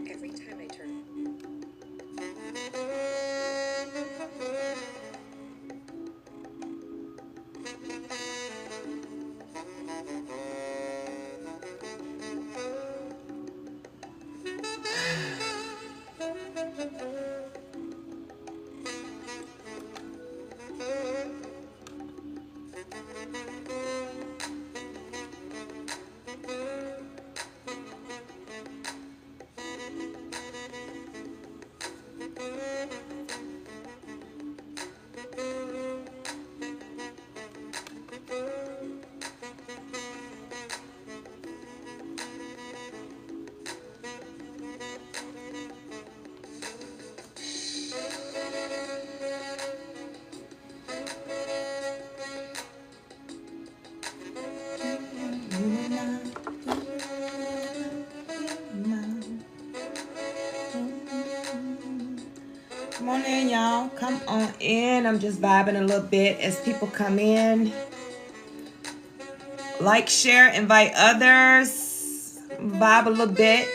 every time I turn. Come on in, y'all. Come on in. I'm just vibing a little bit as people come in. Like, share, invite others. Vibe a little bit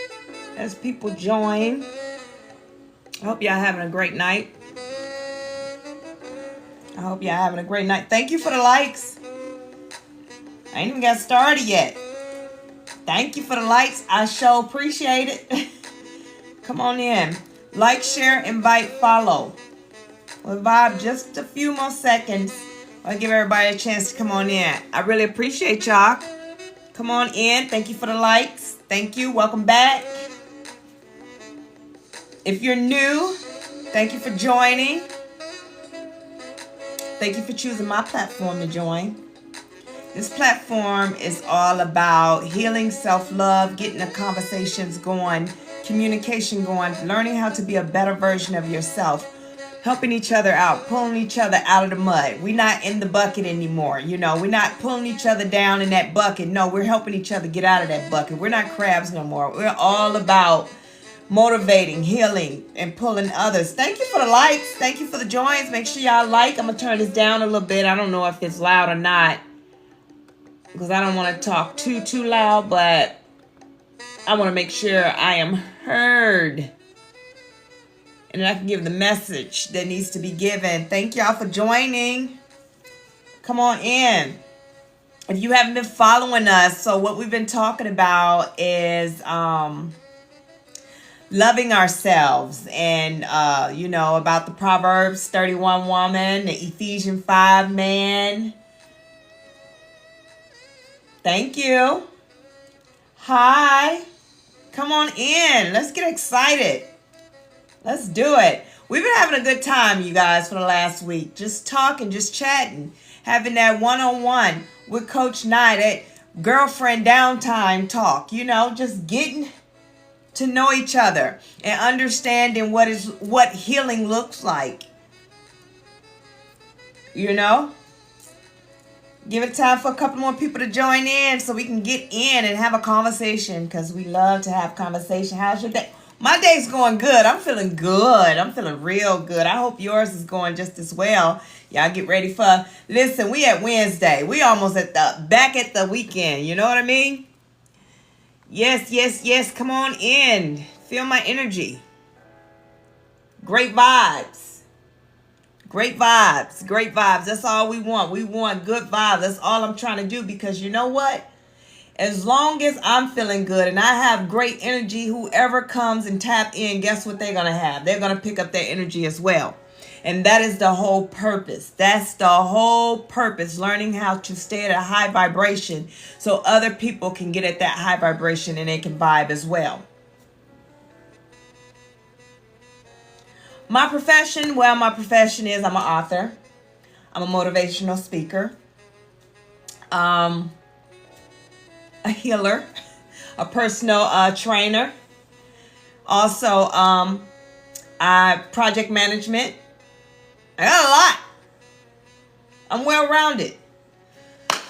as people join. I hope y'all having a great night. Thank you for the likes. I ain't even got started yet. Thank you for the likes. I sure appreciate it. Come on in. Like, share, invite, follow. We'll vibe just a few more seconds. I'll give everybody a chance to come on in. I really appreciate y'all. Come on in. Thank you for the likes. Thank you. Welcome back. If you're new, thank you for joining. Thank you for choosing my platform to join. This platform is all about healing, self-love, getting the conversations going, communication going, learning how to be a better version of yourself, helping each other out, pulling each other out of the mud. We're not in the bucket anymore. You know, we're not pulling each other down in that bucket. No, we're helping each other get out of that bucket. We're not crabs no more. We're all about motivating, healing, and pulling others. Thank you for the likes. Thank you for the joins. Make sure y'all like. I'm going to turn this down a little bit. I don't know if it's loud or not, because I don't want to talk too loud, but I want to make sure I am heard and that I can give the message that needs to be given. Thank y'all for joining. Come on in. If you haven't been following us, so what we've been talking about is loving ourselves, and you know, about the Proverbs 31 woman, the Ephesians 5 man. Thank you. Hi. Come on in. Let's get excited. Let's do it. We've been having a good time, you guys, for the last week. Just talking, just chatting, having that one-on-one with Coach Nye, that girlfriend downtime talk, you know, just getting to know each other and understanding what healing looks like. You know? Give it time for a couple more people to join in so we can get in and have a conversation, because we love to have conversation. How's your day? My day's going good. I'm feeling good. I'm feeling real good. I hope yours is going just as well. Y'all get ready for, listen, we at Wednesday. We almost back at the weekend. You know what I mean? Yes. Come on in. Feel my energy. Great vibes. Great vibes. That's all we want. We want good vibes. That's all I'm trying to do, because you know what? As long as I'm feeling good and I have great energy, whoever comes and tap in, guess what they're going to have? They're going to pick up their energy as well. And that is the whole purpose. That's the whole purpose. Learning how to stay at a high vibration so other people can get at that high vibration and they can vibe as well. My profession is I'm an author. I'm a motivational speaker. A healer. A personal trainer. Also, project management. I got a lot. I'm well-rounded.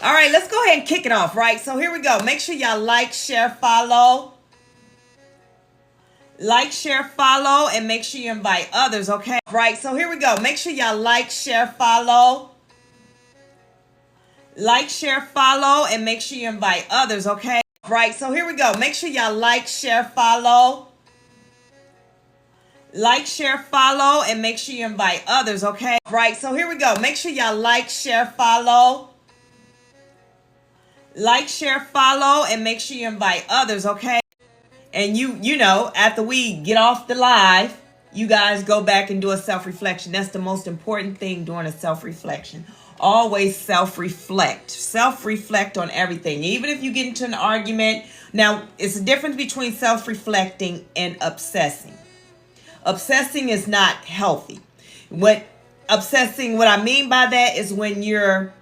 All right, let's go ahead and kick it off, right? So here we go. Make sure y'all like, share, follow. Like, share, follow, and make sure you invite others, okay? Right, so here we go. Make sure y'all like, share, follow. Like, share, follow, and make sure you invite others, okay? Right, so here we go. Make sure y'all like, share, follow. Like, share, follow, and make sure you invite others, okay? Right, so here we go. Make sure y'all like, share, follow. Like, share, follow, and make sure you invite others, okay? And you know, after we get off the live, you guys go back and do a self-reflection. That's the most important thing during a self-reflection. Always self-reflect. Self-reflect on everything. Even if you get into an argument. Now, it's a difference between self-reflecting and obsessing. Obsessing is not healthy. What I mean by that is when you're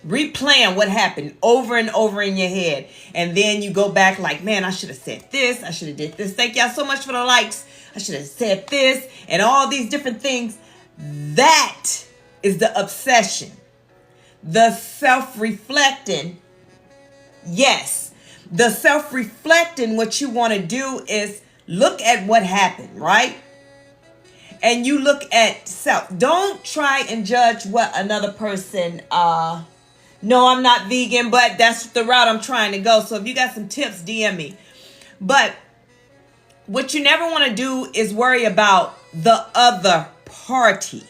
replaying what happened over and over in your head. And then you go back like, man, I should have said this. I should have did this. Thank y'all so much for the likes. I should have said this and all these different things. That is the obsession. The self-reflecting. Yes. The self-reflecting, what you want to do is look at what happened, right? And you look at self. Don't try and judge what another person, no, I'm not vegan, but that's the route I'm trying to go. So if you got some tips, DM me. But what you never want to do is worry about the other party.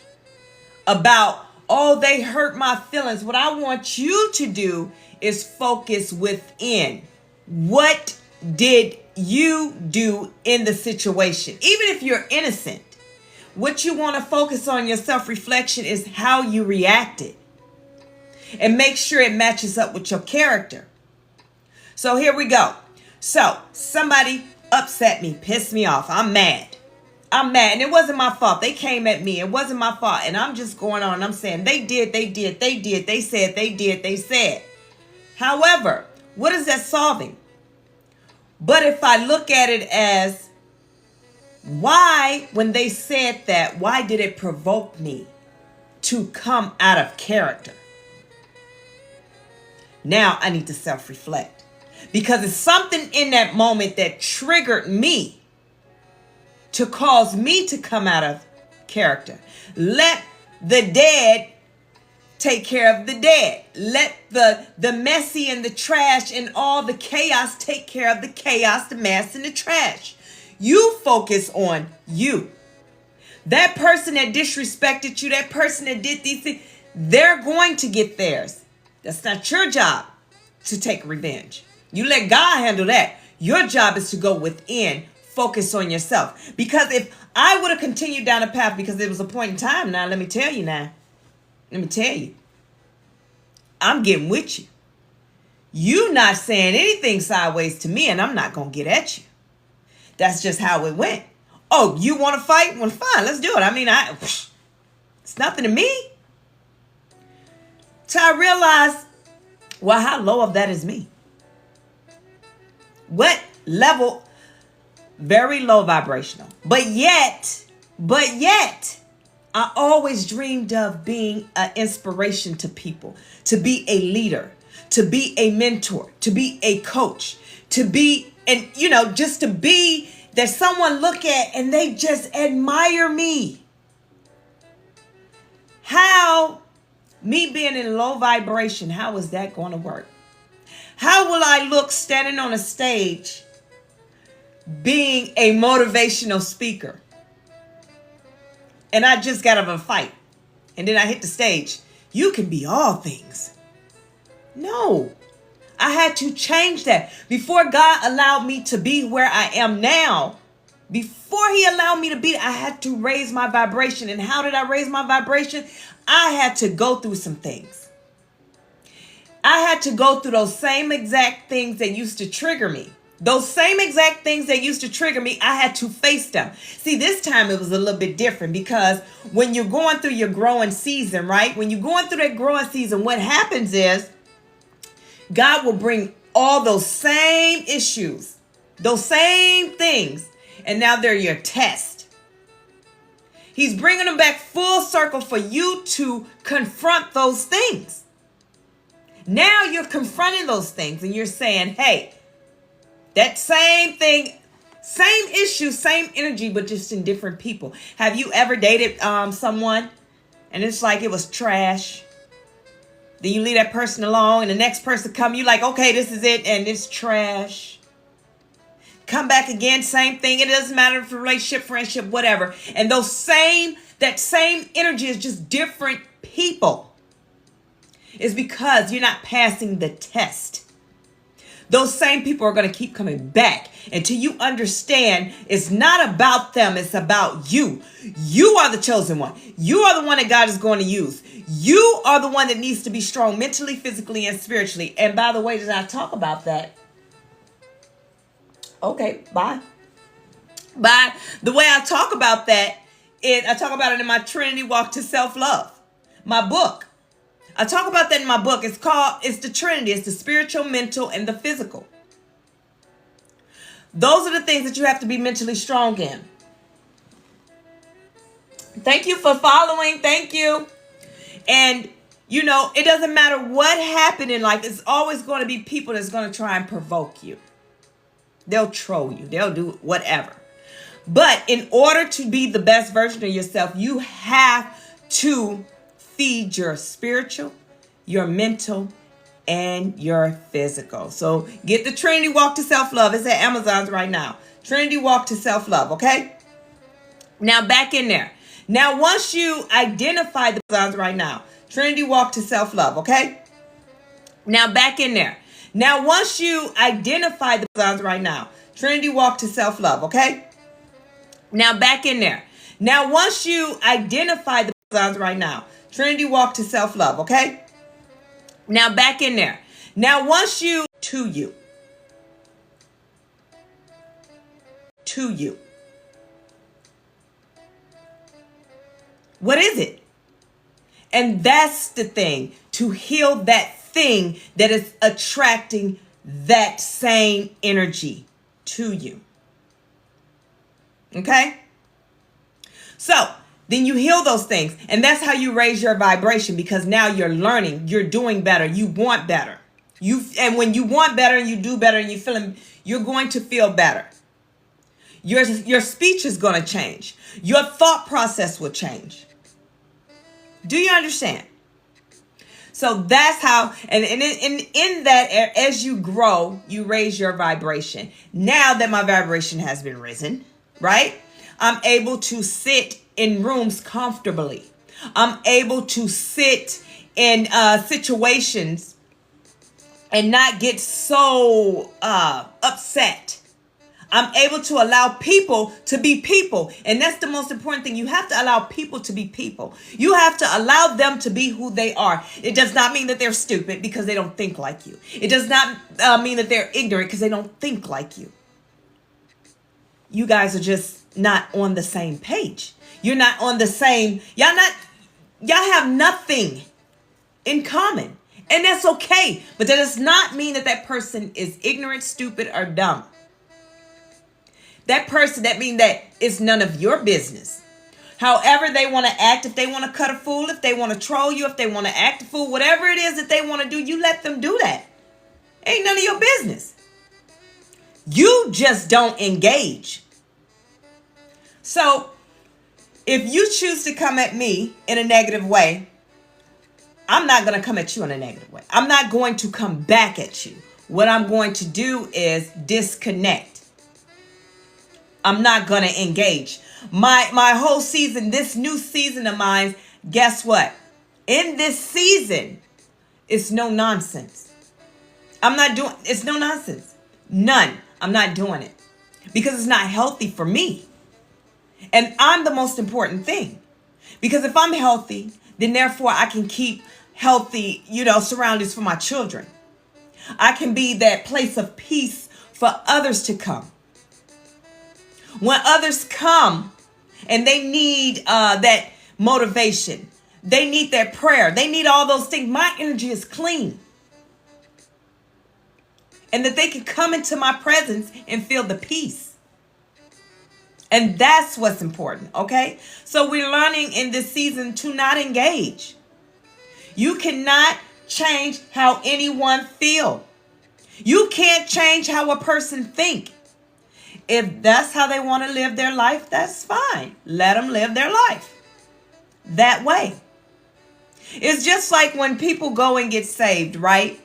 About, oh, they hurt my feelings. What I want you to do is focus within. What did you do in the situation? Even if you're innocent, what you want to focus on your self-reflection is how you reacted. And make sure it matches up with your character. So here we go. So somebody upset me, pissed me off. I'm mad. And it wasn't my fault. They came at me. It wasn't my fault. And I'm just going on and I'm saying they did. They said. However, what is that solving? But if I look at it as why, when they said that, why did it provoke me to come out of character? Now I need to self-reflect because it's something in that moment that triggered me to cause me to come out of character. Let the dead take care of the dead. Let the messy and the trash and all the chaos take care of the chaos, the mess, and the trash. You focus on you. That person that disrespected you, that person that did these things, they're going to get theirs. That's not your job to take revenge. You let God handle that. Your job is to go within, focus on yourself. Because if I would have continued down the path, because there was a point in time now, let me tell you, I'm getting with you. You not saying anything sideways to me, and I'm not going to get at you. That's just how it went. Oh, you want to fight? Well, fine, let's do it. I mean, it's nothing to me. Till I realize, well, how low of that is me? What level? Very low vibrational. But yet, I always dreamed of being an inspiration to people, to be a leader, to be a mentor, to be a coach, to be, and just to be that someone look at and they just admire me. How? Me being in low vibration, how is that going to work? How will I look standing on a stage being a motivational speaker? And I just got out of a fight. And then I hit the stage. You can be all things. No. I had to change that. Before God allowed me to be where I am now, before he allowed me to be, I had to raise my vibration. And how did I raise my vibration? I had to go through some things. I had to go through those same exact things that used to trigger me. Those same exact things that used to trigger me, I had to face them. See, this time it was a little bit different because when you're going through your growing season, right? When you're going through that growing season, what happens is God will bring all those same issues, those same things, and now they're your test. He's bringing them back full circle for you to confront those things. Now you're confronting those things and you're saying, hey, that same thing, same issue, same energy, but just in different people. Have you ever dated someone and it's like it was trash? Then you leave that person alone and the next person come, you like, okay, this is it, and it's trash. come back again, same thing. It doesn't matter if it's a relationship, friendship, whatever. And that same energy is just different people. It's because you're not passing the test. Those same people are going to keep coming back until you understand it's not about them. It's about you. You are the chosen one. You are the one that God is going to use. You are the one that needs to be strong mentally, physically, and spiritually. And by the way, did I talk about that? Okay, bye. By the way I talk about that, I talk about it in my Trinity Walk to Self-Love, my book. I talk about that in my book. It's the Trinity. It's the spiritual, mental, and the physical. Those are the things that you have to be mentally strong in. Thank you for following. Thank you. And, it doesn't matter what happened in life. It's always going to be people that's going to try and provoke you. They'll troll you. They'll do whatever. But in order to be the best version of yourself, you have to feed your spiritual, your mental, and your physical. So get the Trinity Walk to Self-Love. It's at Amazon's right now. Trinity Walk to Self-Love, okay? Now back in there. Now once you identify the Amazon's right now. Trinity Walk to Self-Love, okay? Now back in there. Now once you identify the Amazon's right now. Trinity Walk to Self-Love, okay? Now back in there. Now once you identify the Amazon's right now. Trinity Walk to Self-Love, okay? Now back in there. Now once you to you. What is it? And that's the thing. To heal that thing that is attracting that same energy to you. Okay? So then you heal those things. And that's how you raise your vibration, because now you're learning. You're doing better. You want better. And when you want better and you do better and you're going to feel better. Your speech is going to change. Your thought process will change. Do you understand? So that's how, and in that, as you grow, you raise your vibration. Now that my vibration has been risen, right? I'm able to sit in rooms comfortably. I'm able to sit in situations and not get so upset. I'm able to allow people to be people. And that's the most important thing. You have to allow people to be people. You have to allow them to be who they are. It does not mean that they're stupid because they don't think like you. It does not mean that they're ignorant because they don't think like you. You guys are just not on the same page. You're not on the same, y'all have nothing in common. And that's okay. But that does not mean that person is ignorant, stupid, or dumb. That means that it's none of your business. However they want to act, if they want to cut a fool, if they want to troll you, if they want to act a fool, whatever it is that they want to do, you let them do that. Ain't none of your business. You just don't engage. So if you choose to come at me in a negative way, I'm not going to come at you in a negative way. I'm not going to come back at you. What I'm going to do is disconnect. I'm not going to engage. My whole season, this new season of mine, guess what? In this season, it's no nonsense. It's no nonsense. None. I'm not doing it. Because it's not healthy for me. And I'm the most important thing. Because if I'm healthy, then therefore I can keep healthy, surroundings for my children. I can be that place of peace for others to come. When others come and they need that motivation, they need that prayer, they need all those things, my energy is clean. And that they can come into my presence and feel the peace. And that's what's important, okay? So we're learning in this season to not engage. You cannot change how anyone feel. You can't change how a person think. If that's how they want to live their life, that's fine. Let them live their life that way. It's just like when people go and get saved, right?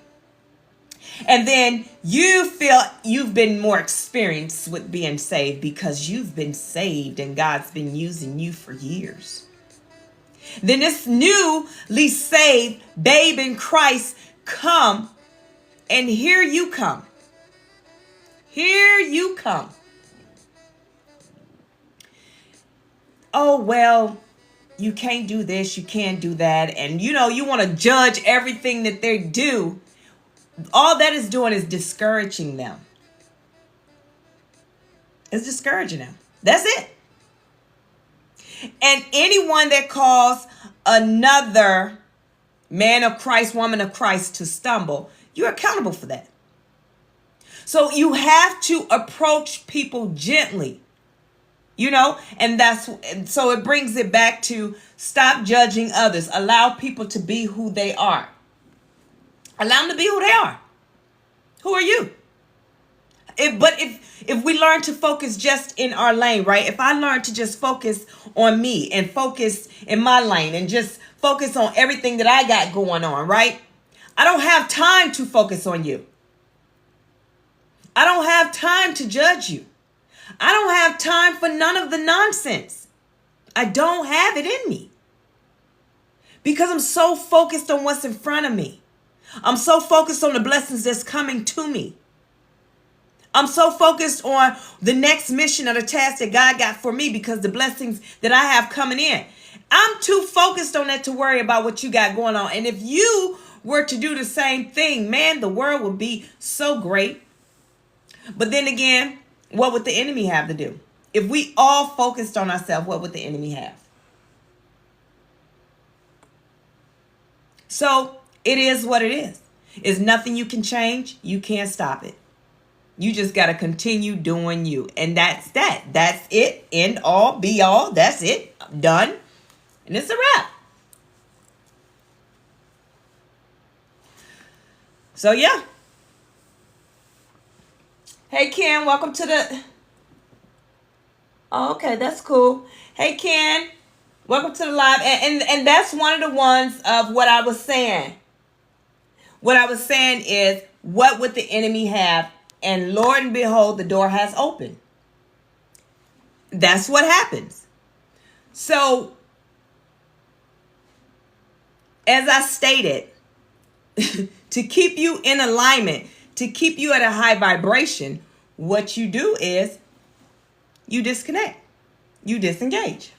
And then you feel you've been more experienced with being saved because you've been saved and God's been using you for years. Then this newly saved babe in Christ come, and here you come. Here you come. Oh, well, you can't do this, you can't do that. And you want to judge everything that they do. All that is doing is discouraging them. It's discouraging them. That's it. And anyone that calls another man of Christ, woman of Christ to stumble, you're accountable for that. So you have to approach people gently, and so it brings it back to stop judging others. Allow people to be who they are. Allow them to be who they are. Who are you? If we learn to focus just in our lane, right? If I learn to just focus on me and focus in my lane and just focus on everything that I got going on, right? I don't have time to focus on you. I don't have time to judge you. I don't have time for none of the nonsense. I don't have it in me because I'm so focused on what's in front of me. I'm so focused on the blessings that's coming to me. I'm so focused on the next mission or the task that God got for me because the blessings that I have coming in. I'm too focused on that to worry about what you got going on. And if you were to do the same thing, man, the world would be so great. But then again, what would the enemy have to do? If we all focused on ourselves, what would the enemy have? So it is what it is. It's nothing you can change. You can't stop it. You just got to continue doing you. And that's that. That's it. End all, be all. That's it. Done. And it's a wrap. So, yeah. Hey, Ken, welcome to the... Oh, okay, that's cool. Hey, Ken, welcome to the live. And that's one of the ones of what I was saying. What I was saying is, what would the enemy have? And Lord and behold, the door has opened. That's what happens. So, as I stated, to keep you in alignment, to keep you at a high vibration, what you do is you disconnect. You disengage.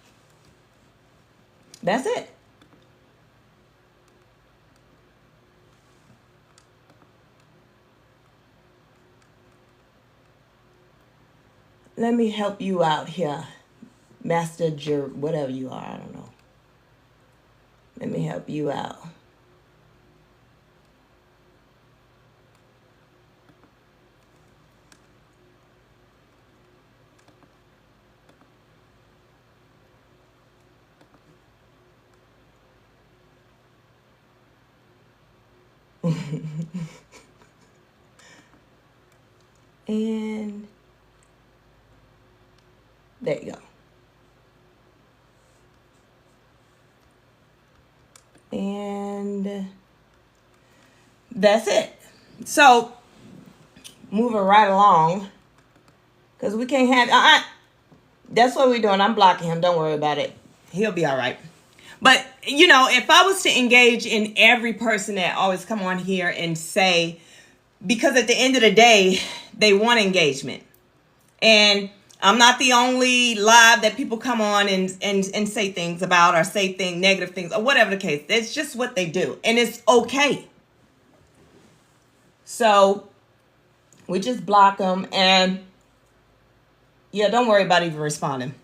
That's it. Let me help you out here, Master whatever you are, I don't know. Let me help you out. And there you go. And that's it. So moving right along, because we can't have that's what we're doing. I'm blocking him. Don't worry about it. He'll be all right. But if I was to engage in every person that always come on here and say, because at the end of the day, they want engagement. And I'm not the only live that people come on and say things about, or say negative things, or whatever the case. It's just what they do. And it's okay. So we just block them. And yeah, don't worry about even responding.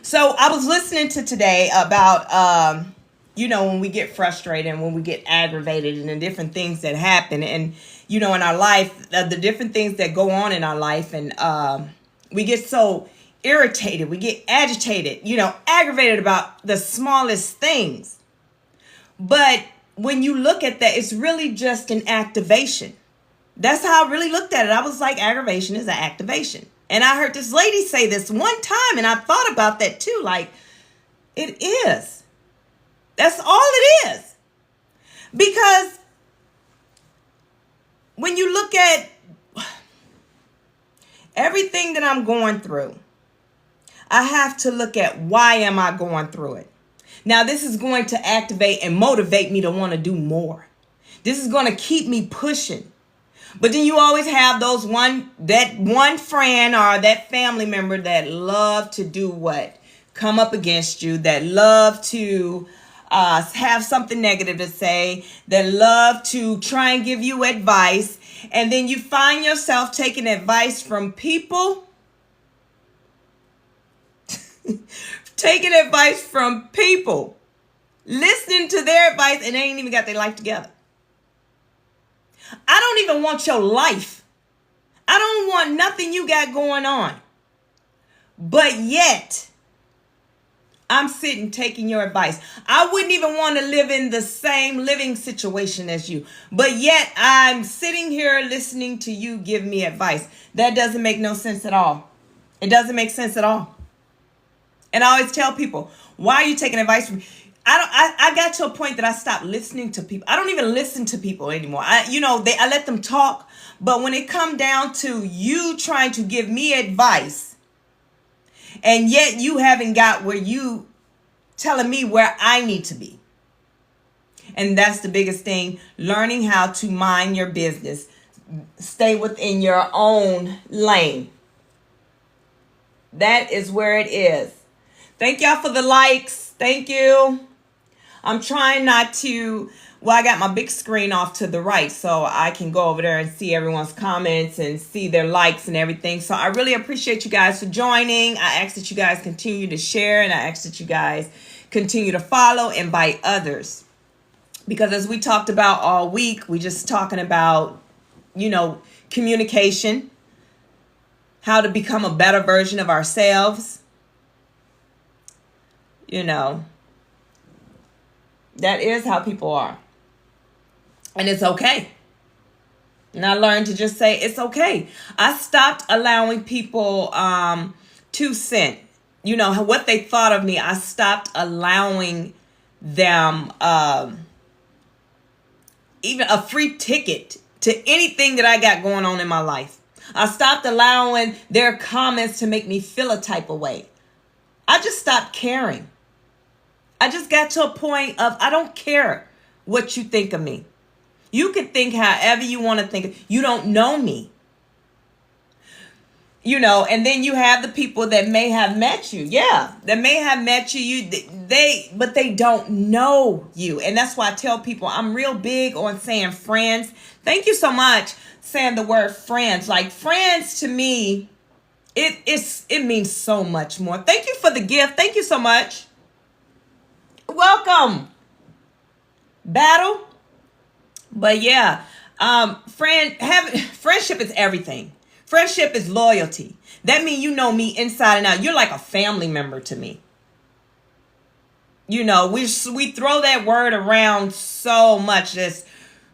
So I was listening to today about, when we get frustrated and when we get aggravated and the different things that happen and, in our life, the different things that go on in our life. And we get so irritated, we get agitated, aggravated about the smallest things. But when you look at that, it's really just an activation. That's how I really looked at it. I was like, aggravation is an activation. And I heard this lady say this one time, and I thought about that too. Like, it is. That's all it is. Because everything that I'm going through, I have to look at why am I going through it. Now, this is going to activate and motivate me to want to do more. This is going to keep me pushing. But then you always have that one friend or that family member that love to do what? Come up against you, that love to have something negative to say, that love to try and give you advice. And then you find yourself taking advice from people. Taking advice from people. Listening to their advice and they ain't even got their life together. I don't even want your life. I don't want nothing you got going on. But yet, I'm sitting taking your advice. I wouldn't even want to live in the same living situation as you. But yet, I'm sitting here listening to you give me advice. That doesn't make no sense at all. It doesn't make sense at all. And I always tell people, why are you taking advice from me? I got to a point that I stopped listening to people. I don't even listen to people anymore. I let them talk. But when it come down to you trying to give me advice, and yet you haven't got where you telling me where I need to be. And that's the biggest thing. Learning how to mind your business. Stay within your own lane. That is where it is. Thank y'all for the likes. Thank you. I'm trying not to, I got my big screen off to the right so I can go over there and see everyone's comments and see their likes and everything. So I really appreciate you guys for joining. I ask that you guys continue to share, and I ask that you guys continue to follow, invite others. Because as we talked about all week, we just talking about, communication, how to become a better version of ourselves. That is how people are. And it's okay. And I learned to just say, it's okay. I stopped allowing people 2 cents. What they thought of me. I stopped allowing them even a free ticket to anything that I got going on in my life. I stopped allowing their comments to make me feel a type of way. I just stopped caring. I just got to a point of, I don't care what you think of me. You can think however you want to think. You don't know me. And then you have the people that may have met you. Yeah, that may have met you. But they don't know you. And that's why I tell people I'm real big on saying friends. Thank you so much saying the word friends. Like, friends to me, it means so much more. Thank you for the gift. Thank you so much. Welcome. Battle. But yeah, friendship is everything. Friendship is loyalty. That means you know me inside and out. You're like a family member to me. We throw that word around so much. This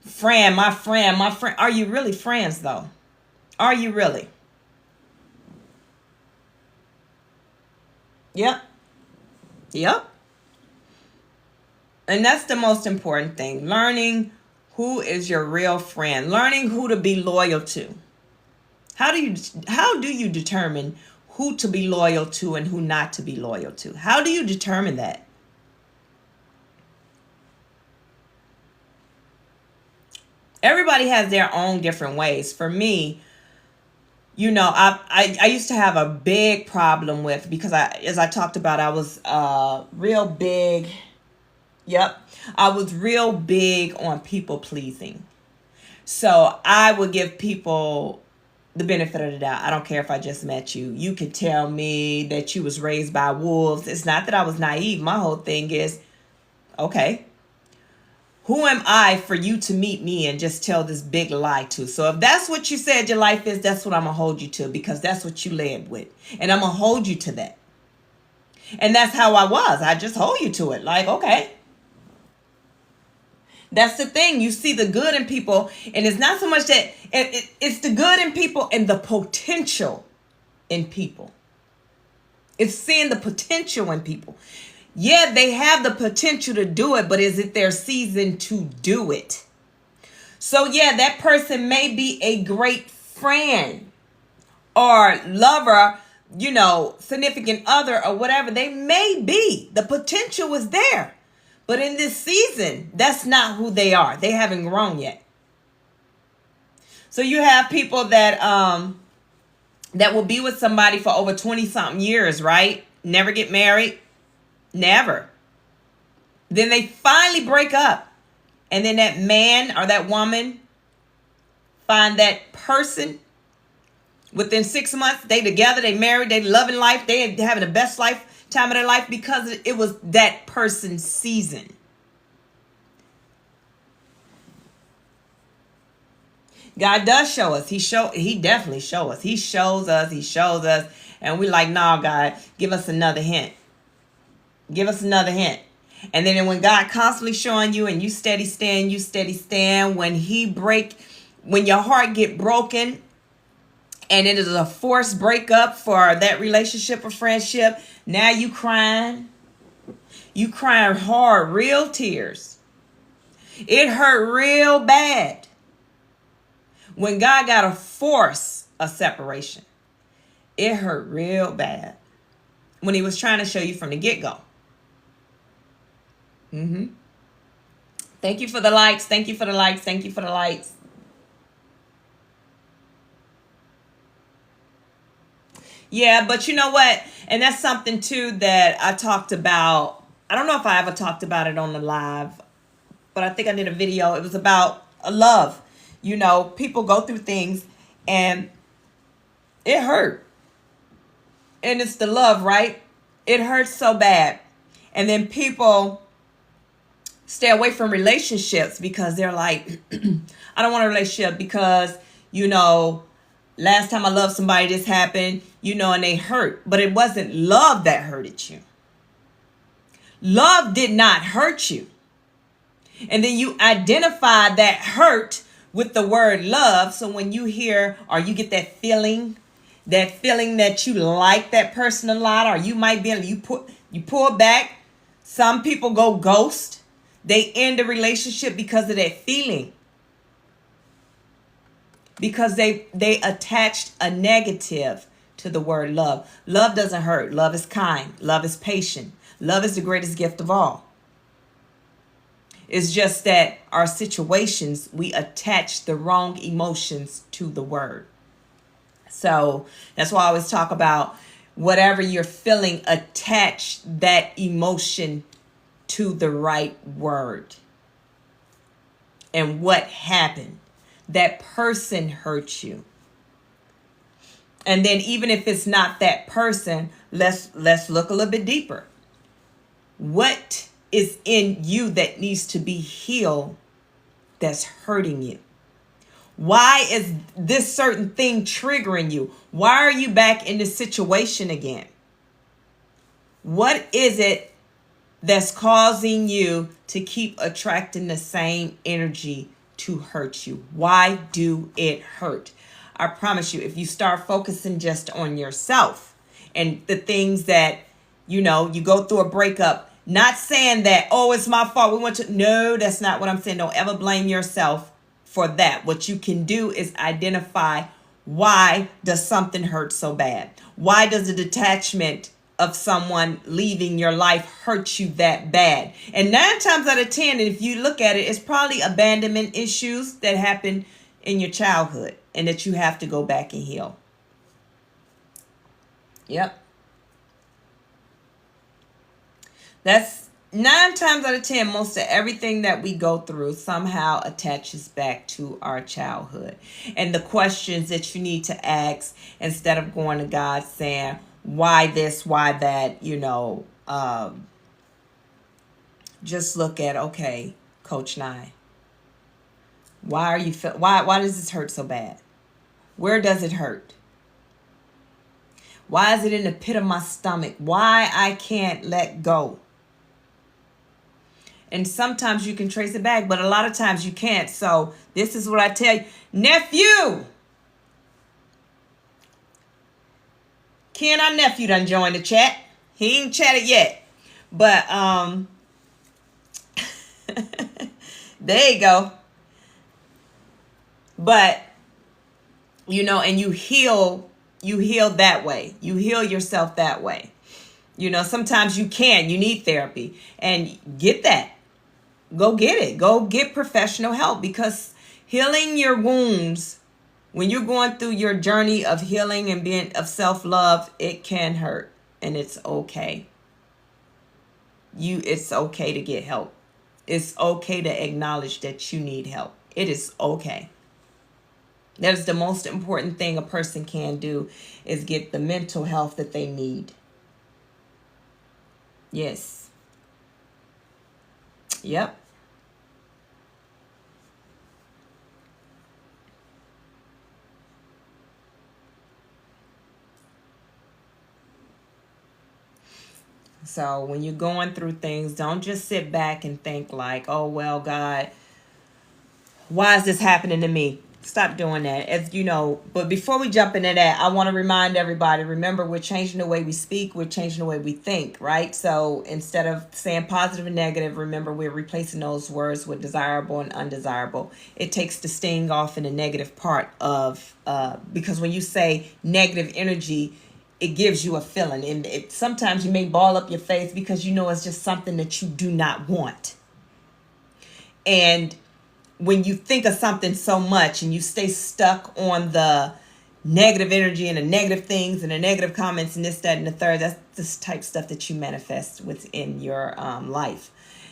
friend, my friend. Are you really friends though? Are you really? Yep. And that's the most important thing. Learning who is your real friend. Learning who to be loyal to. How do you determine who to be loyal to and who not to be loyal to? How do you determine that? Everybody has their own different ways. For me, I used to have a big problem with, because as I talked about, I was real big. Yep. I was real big on people pleasing. So I would give people the benefit of the doubt. I don't care if I just met you. You could tell me that you was raised by wolves. It's not that I was naive. My whole thing is, okay, who am I for you to meet me and just tell this big lie to? So if that's what you said your life is, that's what I'm going to hold you to, because that's what you led with. And I'm going to hold you to that. And that's how I was. I just hold you to it. Like, okay. That's the thing. You see the good in people. And it's not so much that it's the good in people and the potential in people. It's seeing the potential in people. Yeah, they have the potential to do it, but is it their season to do it? So yeah, that person may be a great friend, or lover, significant other or whatever they may be. The potential is there. But in this season, that's not who they are. They haven't grown yet. So you have people that will be with somebody for over 20 something years, right? Never get married. Never. Then they finally break up. And then that man or that woman find that person. Within 6 months, they together, they married, they loving life, they having the best lifetime of their life because it was that person's season. God does show us. He definitely shows us. He shows us. And we like, nah, God, give us another hint. Give us another hint. And then when God constantly showing you and you steady stand, when your heart get broken, and it is a forced breakup for that relationship or friendship, now you crying. You crying hard, real tears. It hurt real bad. When God got to force a separation, it hurt real bad. When he was trying to show you from the get-go. Thank you for the likes. Thank you for the likes. Thank you for the likes. Yeah, but you know what? And that's something too that I talked about. I don't know if I ever talked about it on the live, but I think I did a video. It was about love. People go through things and it hurt. And it's the love, right? It hurts so bad. And then people stay away from relationships because they're like, I don't want a relationship because, last time I loved somebody, this happened, and they hurt. But it wasn't love that hurted you. Love did not hurt you. And then you identify that hurt with the word love. So when you hear or you get that feeling that you like that person a lot, or you might be, you pull back. Some people go ghost. They end a relationship because of that feeling. Because they attached a negative to the word love. Love doesn't hurt. Love is kind. Love is patient. Love is the greatest gift of all. It's just that our situations, we attach the wrong emotions to the word. So that's why I always talk about whatever you're feeling, attach that emotion to the right word. And what happened? That person hurt you. And then even if it's not that person, let's look a little bit deeper. What is in you that needs to be healed that's hurting you? Why is this certain thing triggering you? Why are you back in this situation again? What is it that's causing you to keep attracting the same energy to hurt you? Why do it hurt? I promise you, if you start focusing just on yourself and the things that, you go through a breakup, not saying that, oh, it's my fault. No, that's not what I'm saying. Don't ever blame yourself for that. What you can do is identify, why does something hurt so bad? Why does the detachment of someone leaving your life hurt you that bad? And 9 times out of 10, if you look at it, it's probably abandonment issues that happen in your childhood and that you have to go back and heal. Yep. That's 9 times out of 10, most of everything that we go through somehow attaches back to our childhood. And the questions that you need to ask, instead of going to God saying, why this, why that, just look at, okay, Coach Nye, why does this hurt so bad? Where does it hurt? Why is it in the pit of my stomach? Why I can't let go? And sometimes you can trace it back, but a lot of times you can't. So this is what I tell you. Nephew! Ken, our nephew done joined the chat. He ain't chatted yet. But, there you go. But, and you heal you heal that way. You heal yourself that way. You know, sometimes you need therapy, and get that. Go get it. Go get professional help, because healing your wounds, when you're going through your journey of healing and being of self-love, it can hurt, and it's okay. It's okay to get help. It's okay to acknowledge that you need help. It is okay. That is the most important thing a person can do, is get the mental health that they need. Yes. Yep. So when you're going through things, don't just sit back and think like, oh, well, God, why is this happening to me? Stop doing that. As you know, but before we jump into that, I want to remind everybody, remember, we're changing the way we speak. We're changing the way we think, right? So instead of saying positive and negative, remember, we're replacing those words with desirable and undesirable. It takes the sting off in the negative part of, because when you say negative energy, it gives you a feeling. And sometimes you may ball up your face because you know it's just something that you do not want. And when you think of something so much and you stay stuck on the negative energy and the negative things and the negative comments and this, that, and the third, that's this type of stuff that you manifest within your life.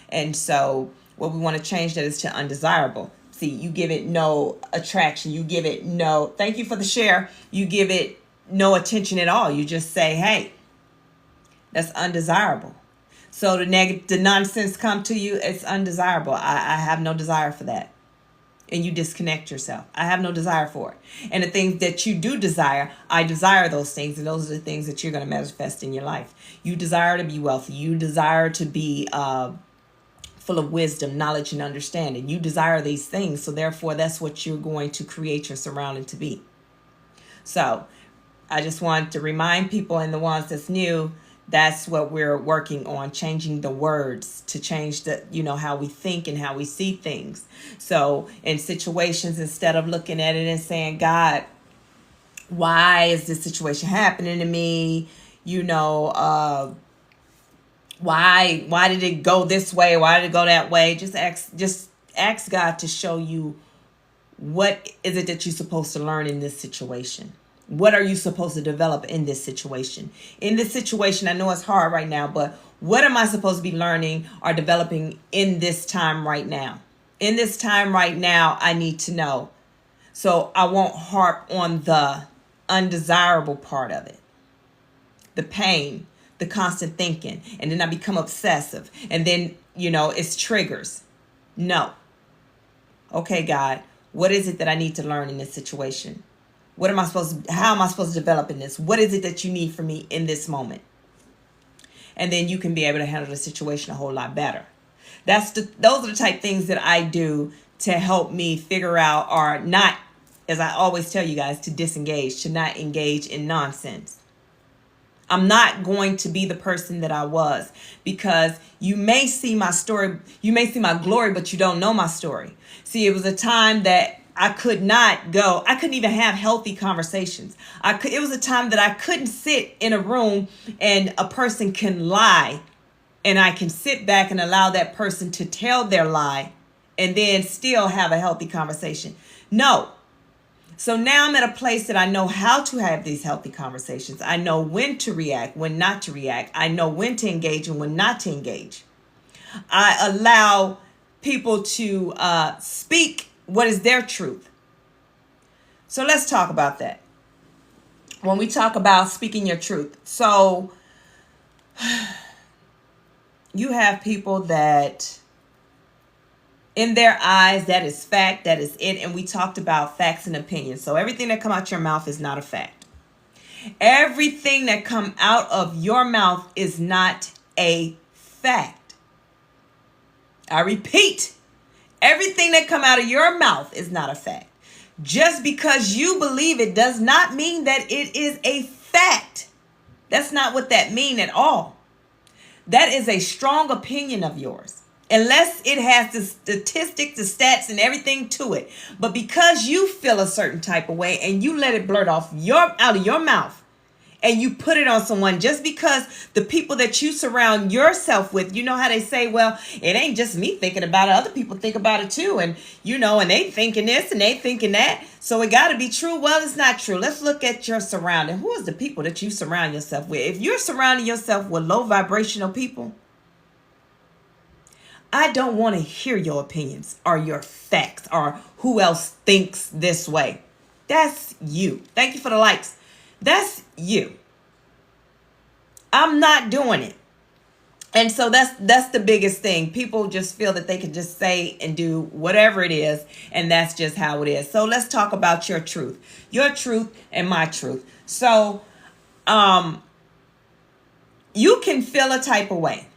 And so what we want to change that is to undesirable. See, you give it no attraction. You give it no, thank you for the share. You give it no attention at all. You just say, hey, that's undesirable. So the nonsense come to you, it's undesirable. I have no desire for that. And you disconnect yourself. I have no desire for it. And the things that you do desire, I desire those things. And those are the things that you're going to manifest in your life. You desire to be wealthy. You desire to be full of wisdom, knowledge, and understanding. You desire these things. So therefore, that's what you're going to create your surrounding to be. So I just want to remind people, and the ones that's new, that's what we're working on, changing the words to change the, how we think and how we see things. So in situations, instead of looking at it and saying, God, why is this situation happening to me? Why did it go this way? Why did it go that way? Just ask God to show you, what is it that you're supposed to learn in this situation? What are you supposed to develop in this situation? In this situation, I know it's hard right now, but what am I supposed to be learning or developing in this time right now? In this time right now, I need to know. So I won't harp on the undesirable part of it. The pain, the constant thinking, and then I become obsessive. And then, it's triggers. No. Okay, God, what is it that I need to learn in this situation? How am I supposed to develop in this? What is it that you need from me in this moment? And then you can be able to handle the situation a whole lot better. Those are the type things that I do to help me figure out, or not, as I always tell you guys, to disengage, to not engage in nonsense. I'm not going to be the person that I was, because you may see my story, you may see my glory, but you don't know my story. See, it was a time that I couldn't even have healthy conversations. It was a time that I couldn't sit in a room and a person can lie, and I can sit back and allow that person to tell their lie and then still have a healthy conversation. No. So now I'm at a place that I know how to have these healthy conversations. I know when to react, when not to react. I know when to engage and when not to engage. I allow people to speak what is their truth. So let's talk about that. When we talk about speaking your truth. So you have people that in their eyes, that is fact, that is it. And we talked about facts and opinions. So everything that come out your mouth is not a fact. Everything that come out of your mouth is not a fact. I repeat, everything that come out of your mouth is not a fact. Just because you believe it does not mean that it is a fact. That's not what that means at all. That is a strong opinion of yours. unless it has the statistics, the stats, and everything to it. But because you feel a certain type of way and you let it blurt off out of your mouth, and you put it on someone, just because the people that you surround yourself with, you know how they say, well, it ain't just me thinking about it. Other people think about it too. And, and they thinking this and they thinking that. So it got to be true. Well, it's not true. Let's look at your surrounding. Who is the people that you surround yourself with? If you're surrounding yourself with low vibrational people, I don't want to hear your opinions or your facts or who else thinks this way. That's you. Thank you for the likes. That's you. I'm not doing it. And so that's the biggest thing. People just feel that they can just say and do whatever it is, and that's just how it is. So let's talk about your truth and my truth. So you can feel a type of way.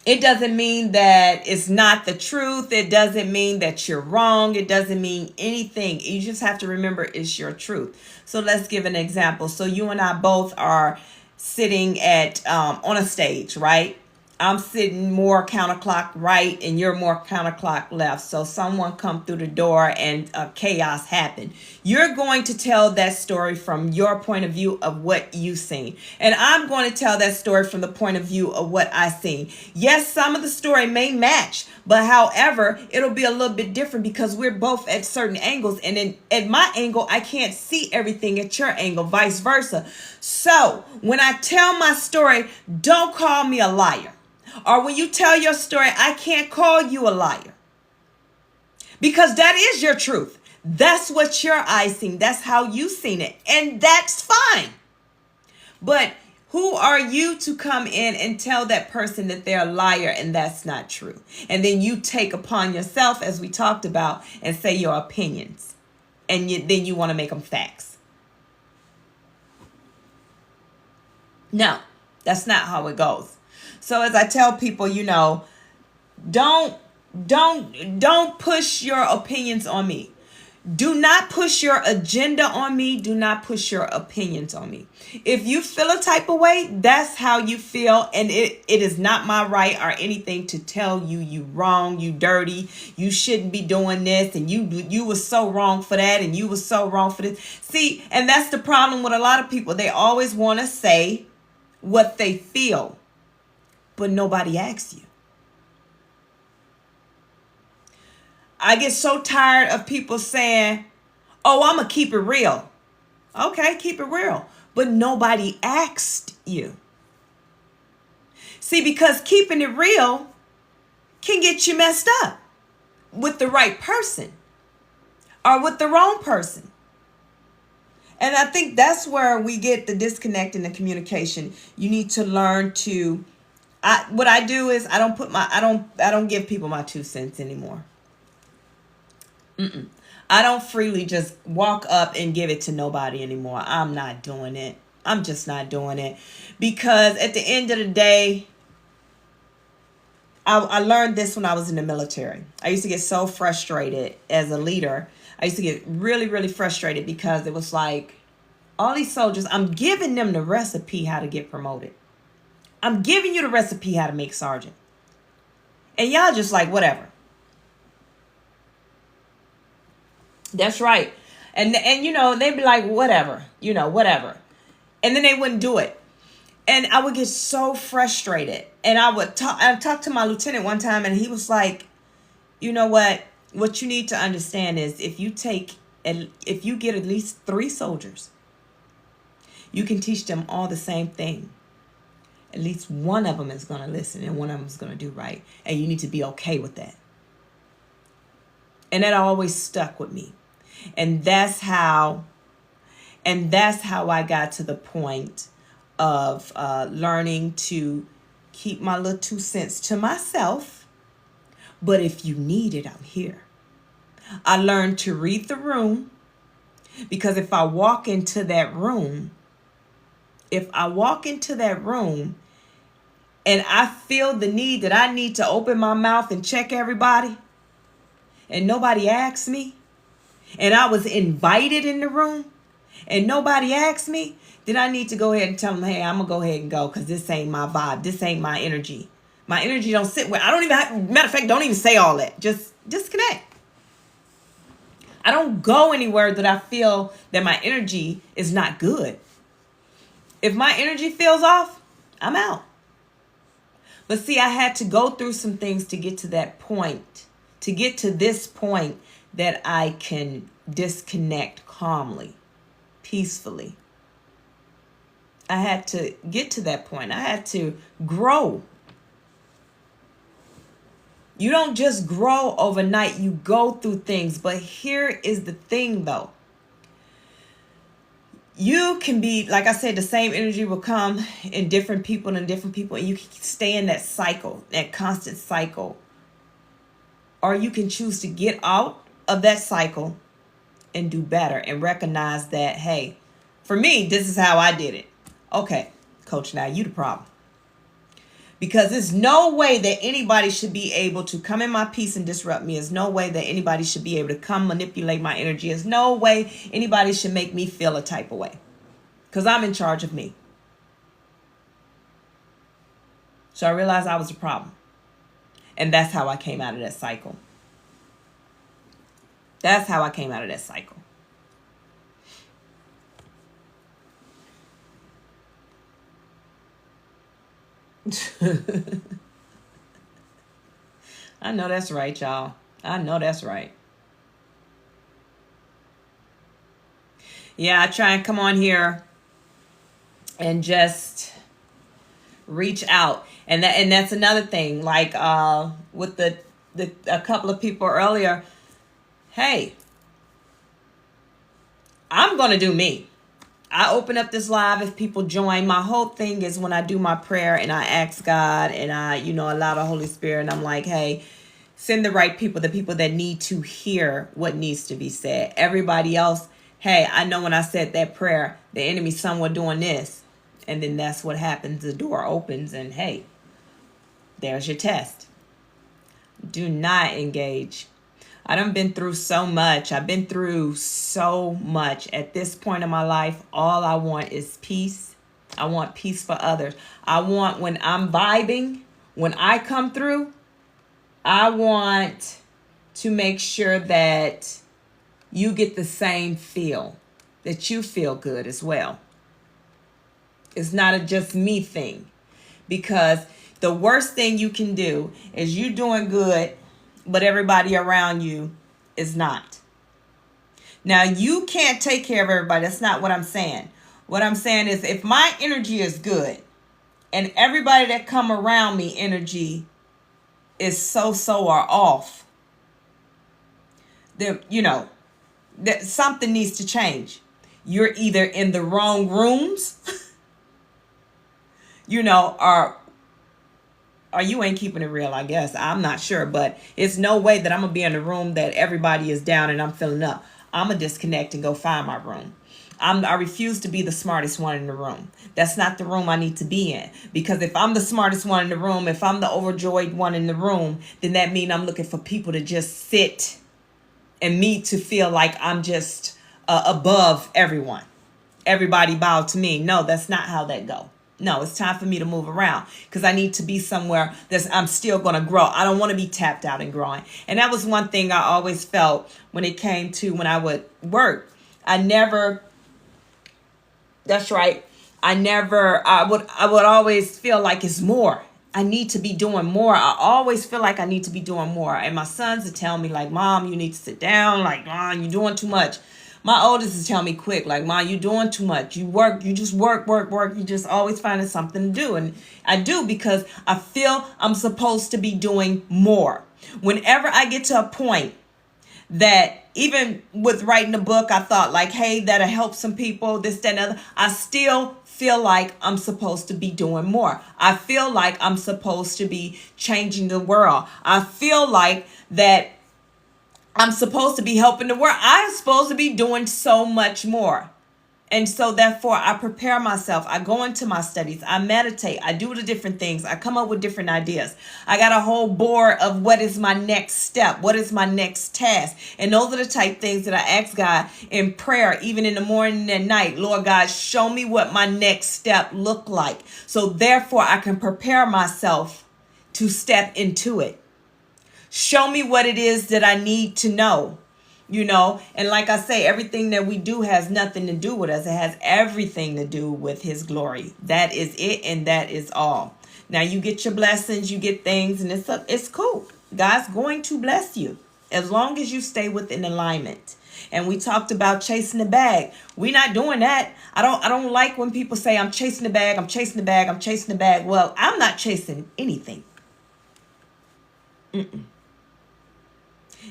It doesn't mean that it's not the truth. It doesn't mean that you're wrong. It doesn't mean anything. You just have to remember it's your truth. So let's give an example. So you and I both are sitting at on a stage, right? I'm sitting more counterclock right and you're more counterclock left. So someone come through the door and chaos happened. You're going to tell that story from your point of view of what you've seen. And I'm going to tell that story from the point of view of what I've seen. Yes, some of the story may match, but however, it'll be a little bit different because we're both at certain angles. And then at my angle, I can't see everything at your angle, vice versa. So when I tell my story, don't call me a liar. Or when you tell your story, I can't call you a liar. Because that is your truth. That's what your eyes seen. That's how you seen it. And that's fine. But who are you to come in and tell that person that they're a liar and that's not true? And then you take upon yourself, as we talked about, and say your opinions. And then you want to make them facts. No, that's not how it goes. So as I tell people, don't push your opinions on me. Do not push your agenda on me. Do not push your opinions on me. If you feel a type of way, that's how you feel. And it is not my right or anything to tell you wrong, you dirty, you shouldn't be doing this. And you were so wrong for that. And you were so wrong for this. See, and that's the problem with a lot of people. They always want to say what they feel. But nobody asks you. I get so tired of people saying, oh, I'm going to keep it real. Okay, keep it real. But nobody asked you. See, because keeping it real can get you messed up with the right person or with the wrong person. And I think that's where we get the disconnect in the communication. You need to learn to what I do is I don't give people my 2 cents anymore. I don't freely just walk up and give it to nobody anymore. I'm not doing it. I'm just not doing it. Because at the end of the day, I learned this when I was in the military. I used to get so frustrated as a leader. I used to get really, really frustrated because it was like all these soldiers, I'm giving them the recipe how to get promoted. I'm giving you the recipe how to make sergeant. And y'all just like, whatever. That's right. And they'd be like, whatever. Whatever. And then they wouldn't do it. And I would get so frustrated. And I talked to my lieutenant one time and he was like, you know what? What you need to understand is if you get at least 3 soldiers, you can teach them all the same thing. At least one of them is going to listen and one of them is going to do right. And you need to be okay with that. And that always stuck with me. And that's how I got to the point of learning to keep my little 2 cents to myself. But if you need it, I'm here. I learned to read the room, because if I walk into that room and I feel the need that I need to open my mouth and check everybody and nobody asked me, and I was invited in the room and nobody asked me, then I need to go ahead and tell them, hey, I'm going to go ahead and go because this ain't my vibe. This ain't my energy. My energy don't sit where I don't even have, matter of fact, don't even say all that. Just disconnect. I don't go anywhere that I feel that my energy is not good. If my energy feels off, I'm out. But see, I had to go through some things to get to that point, to get to this point that I can disconnect calmly, peacefully. I had to get to that point. I had to grow. You don't just grow overnight. You go through things. But here is the thing, though. You can be, like I said, the same energy will come in different people, and you can stay in that cycle, that constant cycle. Or you can choose to get out of that cycle and do better and recognize that, hey, for me, this is how I did it. Okay, coach, now you the problem. Because there's no way that anybody should be able to come in my peace and disrupt me. There's no way that anybody should be able to come manipulate my energy. There's no way anybody should make me feel a type of way. Because I'm in charge of me. So I realized I was the problem. And that's how I came out of that cycle. That's how I came out of that cycle. I know that's right, y'all. I know that's right. Yeah, I try and come on here and just reach out. And that's another thing. Like with the a couple of people earlier, hey, I'm going to do me. I open up this live if people join. My whole thing is when I do my prayer and I ask God and I, allow the Holy Spirit, and I'm like, hey, send the right people, the people that need to hear what needs to be said. Everybody else, hey, I know when I said that prayer, the enemy's somewhere doing this. And then that's what happens. The door opens and hey, there's your test. Do not engage. I done been through so much. I've been through so much. At this point in my life, all I want is peace. I want peace for others. I want, when I'm vibing, when I come through, I want to make sure that you get the same feel, that you feel good as well. It's not a just me thing, because the worst thing you can do is you doing good, but everybody around you is not. Now, you can't take care of everybody. That's not what I'm saying. What I'm saying is if my energy is good and everybody that come around me energy is so or off, then, that something needs to change. You're either in the wrong rooms, or you ain't keeping it real, I guess. I'm not sure, but it's no way that I'm going to be in a room that everybody is down and I'm filling up. I'm going to disconnect and go find my room. I refuse to be the smartest one in the room. That's not the room I need to be in. Because if I'm the smartest one in the room, if I'm the overjoyed one in the room, then that means I'm looking for people to just sit and me to feel like I'm just above everyone. Everybody bow to me. No, that's not how that go. No, it's time for me to move around because I need to be somewhere that I'm still going to grow. I don't want to be tapped out and growing. And that was one thing I always felt when it came to when I would work. I would always feel like it's more. I need to be doing more. I always feel like I need to be doing more. And my sons would tell me like, Mom, you need to sit down. Like, Mom, you're doing too much. My oldest is telling me quick, like, Mom, you're doing too much. You just work. You just always finding something to do. And I do because I feel I'm supposed to be doing more. Whenever I get to a point that even with writing a book, I thought like, hey, that'll help some people, this, that, and other. I still feel like I'm supposed to be doing more. I feel like I'm supposed to be changing the world. I feel like that I'm supposed to be helping the world. I'm supposed to be doing so much more. And so therefore, I prepare myself. I go into my studies. I meditate. I do the different things. I come up with different ideas. I got a whole board of what is my next step? What is my next task? And those are the type things that I ask God in prayer, even in the morning and night. Lord God, show me what my next step look like. So therefore, I can prepare myself to step into it. Show me what it is that I need to know. And like I say, everything that we do has nothing to do with us. It has everything to do with his glory. That is it, and that is all. Now you get your blessings, you get things, and it's cool. God's going to bless you as long as you stay within alignment. And we talked about chasing the bag. We're not doing that. I don't like when people say I'm chasing the bag, I'm chasing the bag, I'm chasing the bag. Well, I'm not chasing anything.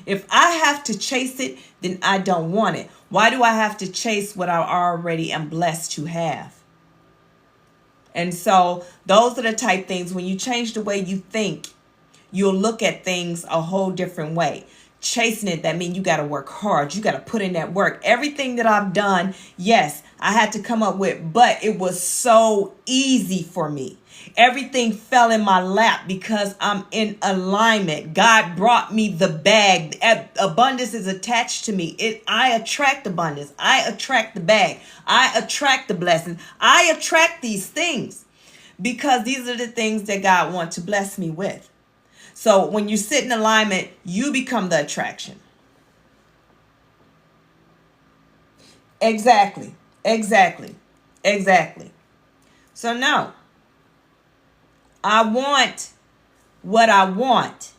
If I have to chase it, then I don't want it. Why do I have to chase what I already am blessed to have? And so those are the type things, when you change the way you think, you'll look at things a whole different way. Chasing it, that means you got to work hard. You got to put in that work. Everything that I've done, yes, I had to come up with, but it was so easy for me. Everything fell in my lap because I'm in alignment. God brought me the bag. Abundance is attached to me. I attract abundance. I attract the bag. I attract the blessing. I attract these things because these are the things that God wants to bless me with. So when you sit in alignment, you become the attraction. Exactly. So no. I want what I want,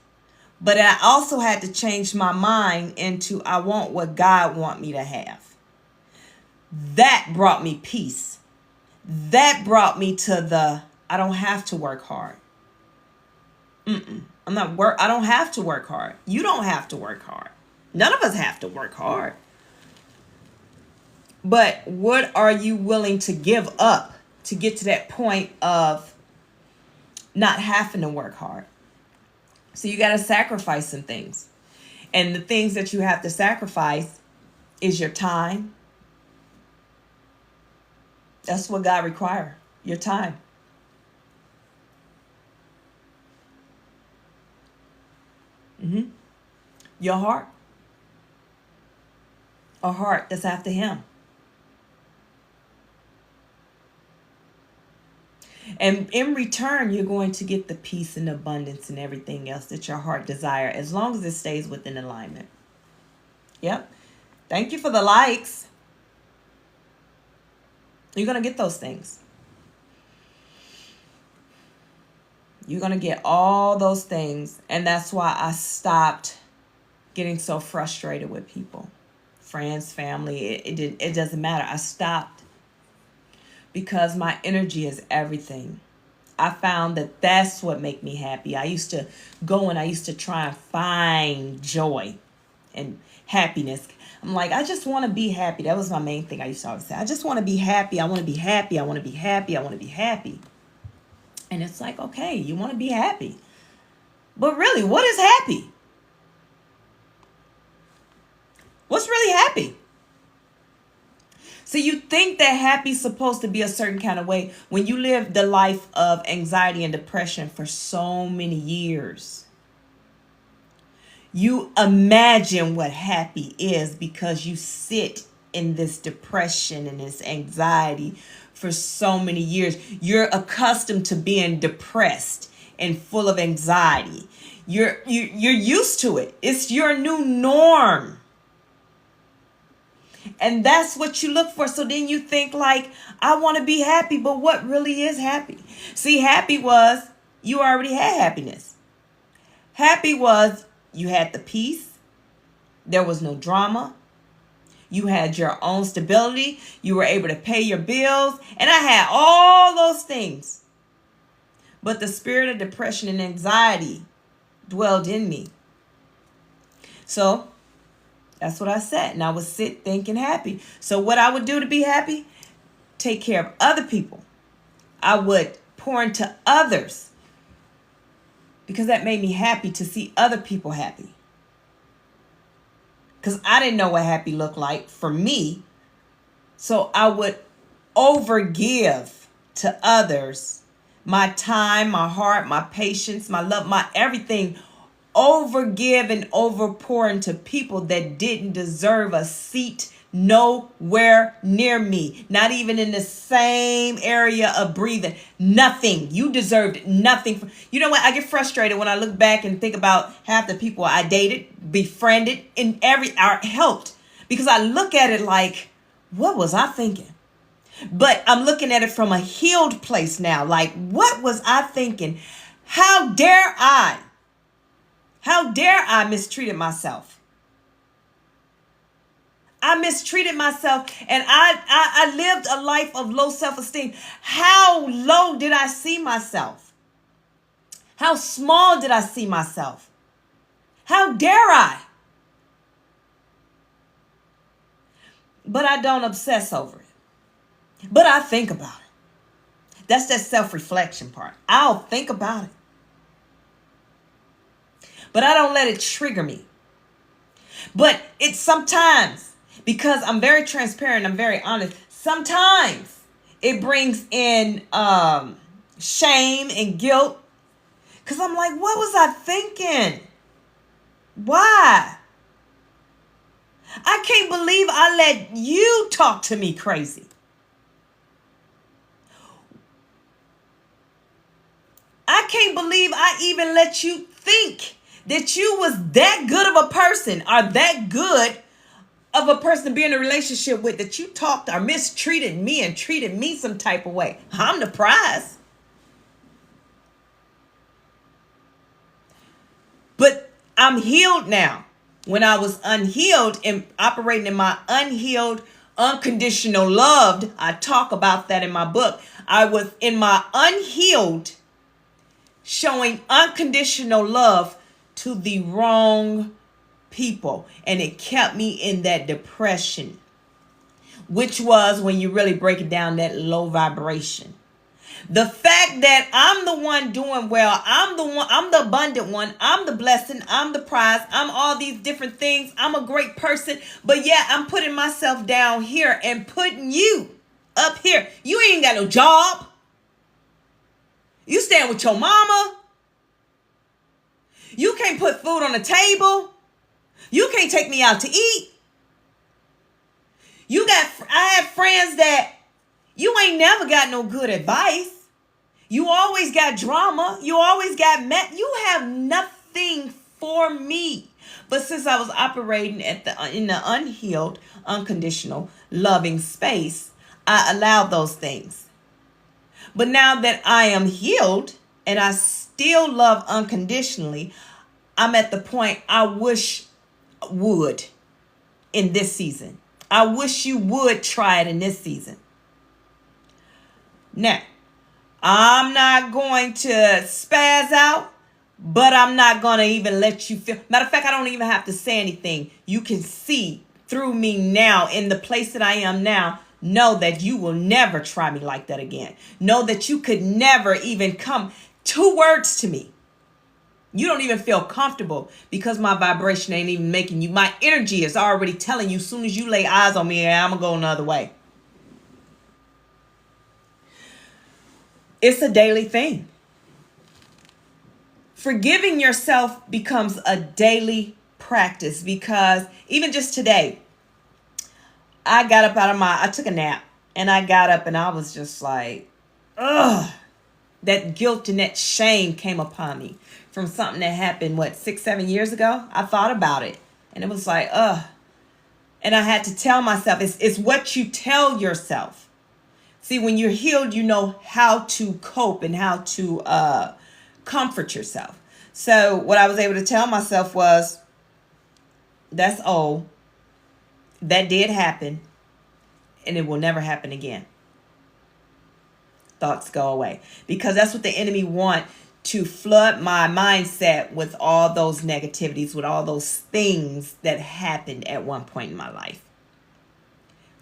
but I also had to change my mind into I want what God wants me to have. That brought me peace. That brought me to I don't have to work hard. I don't have to work hard. You don't have to work hard. None of us have to work hard. But what are you willing to give up to get to that point of not having to work hard? So you got to sacrifice some things. And the things that you have to sacrifice is your time. That's what God requires, your time. Your heart. A heart that's after him. And in return, you're going to get the peace and abundance and everything else that your heart desires, as long as it stays within alignment. Yep. Thank you for the likes. You're going to get those things. You're going to get all those things. And that's why I stopped getting so frustrated with people. Friends, family, it doesn't matter. I stopped. Because my energy is everything. I found that that's what made me happy. I used to go and I used to try and find joy and happiness. I'm like, I just want to be happy. That was my main thing I used to always say. I just want to be happy. I want to be happy. I want to be happy. I want to be happy. And it's like, okay, you want to be happy. But really, what is happy? What's really happy? So you think that happy is supposed to be a certain kind of way when you live the life of anxiety and depression for so many years. You imagine what happy is because you sit in this depression and this anxiety for so many years. You're accustomed to being depressed and full of anxiety. You're used to it. It's your new norm. And that's what you look for. So then you think like, I want to be happy, but what really is happy? See, happy was you already had happiness. Happy was you had the peace. There was no drama. You had your own stability. You were able to pay your bills. And I had all those things. But the spirit of depression and anxiety dwelled in me. So that's what I said. And I would sit thinking happy. So what I would do to be happy, take care of other people. I would pour into others because that made me happy to see other people happy. Because I didn't know what happy looked like for me. So I would overgive to others my time, my heart, my patience, my love, my everything. Overgive and overpour into people that didn't deserve a seat nowhere near me, not even in the same area of breathing. Nothing. You deserved nothing. You know what? I get frustrated when I look back and think about half the people I dated, befriended, and helped, because I look at it like, what was I thinking? But I'm looking at it from a healed place now. Like, what was I thinking? How dare I? How dare I mistreated myself? I mistreated myself, and I lived a life of low self-esteem. How low did I see myself? How small did I see myself? How dare I? But I don't obsess over it. But I think about it. That's that self-reflection part. I'll think about it. But I don't let it trigger me. But it's sometimes, because I'm very transparent, I'm very honest, sometimes it brings in shame and guilt. Because I'm like, what was I thinking? Why? I can't believe I let you talk to me crazy. I can't believe I even let you think that you was that good of a person, or that good of a person to be in a relationship with, that you talked or mistreated me and treated me some type of way. I'm the prize. But I'm healed now. When I was unhealed and operating in my unhealed, unconditional love, I talk about that in my book. I was in my unhealed, showing unconditional love to the wrong people. And it kept me in that depression, which was, when you really break it down, that low vibration. The fact that I'm the one doing well, I'm the abundant one, I'm the blessing, I'm the prize, I'm all these different things, I'm a great person, but yeah, I'm putting myself down here and putting you up here. You ain't got no job. You staying with your mama. You can't put food on the table. You can't take me out to eat. I have friends that you ain't never got no good advice. You always got drama. You always got you have nothing for me. But since I was operating in the unhealed, unconditional, loving space, I allowed those things. But now that I am healed and I still love unconditionally, I'm at the point I wish would in this season. I wish you would try it in this season. Now, I'm not going to spaz out, but I'm not going to even let you feel. Matter of fact, I don't even have to say anything. You can see through me now, in the place that I am now. Know that you will never try me like that again. Know that you could never even come 2 words to me. You don't even feel comfortable, because my vibration ain't even making you. My energy is already telling you, as soon as you lay eyes on me, I'm going to go another way. It's a daily thing. Forgiving yourself becomes a daily practice, because even just today, I got up I took a nap, and I got up and I was just like, ugh. That guilt and that shame came upon me from something that happened, 6-7 years ago? I thought about it, and it was like, ugh. And I had to tell myself, it's what you tell yourself. See, when you're healed, you know how to cope and how to comfort yourself. So what I was able to tell myself was, that's old. That did happen, and it will never happen again. Thoughts go away, because that's what the enemy want, to flood my mindset with all those negativities, with all those things that happened at one point in my life.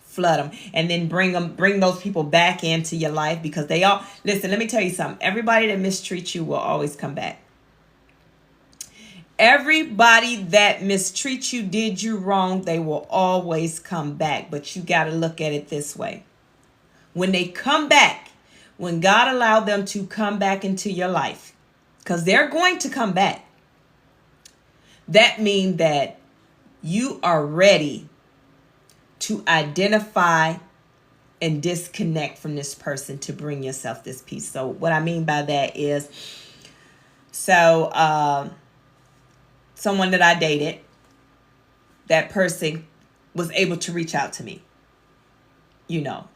Flood them, and then bring those people back into your life, because they all, listen, let me tell you something. Everybody that mistreats you will always come back. Everybody that mistreats you, did you wrong, they will always come back. But you got to look at it this way. When they come back, when God allowed them to come back into your life, because they're going to come back, that means that you are ready to identify and disconnect from this person to bring yourself this peace. So what I mean by that is, someone that I dated, that person was able to reach out to me.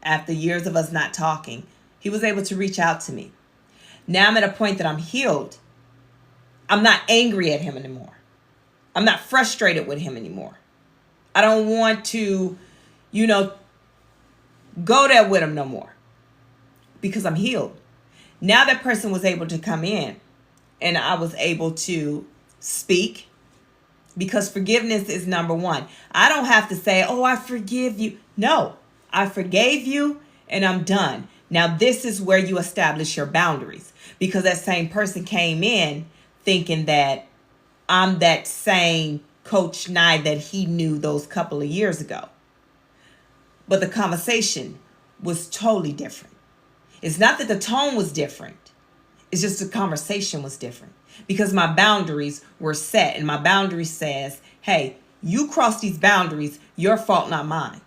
After years of us not talking, he was able to reach out to me. Now I'm at a point that I'm healed. I'm not angry at him anymore. I'm not frustrated with him anymore. I don't want to, go there with him no more, because I'm healed. Now that person was able to come in and I was able to speak, because forgiveness is number one. I don't have to say, oh, I forgive you. No, I forgave you and I'm done. Now this is where you establish your boundaries, because that same person came in thinking that I'm that same Coach Nye that he knew those couple of years ago. But the conversation was totally different. It's not that the tone was different. It's just the conversation was different, because my boundaries were set, and my boundary says, hey, you cross these boundaries, your fault, not mine.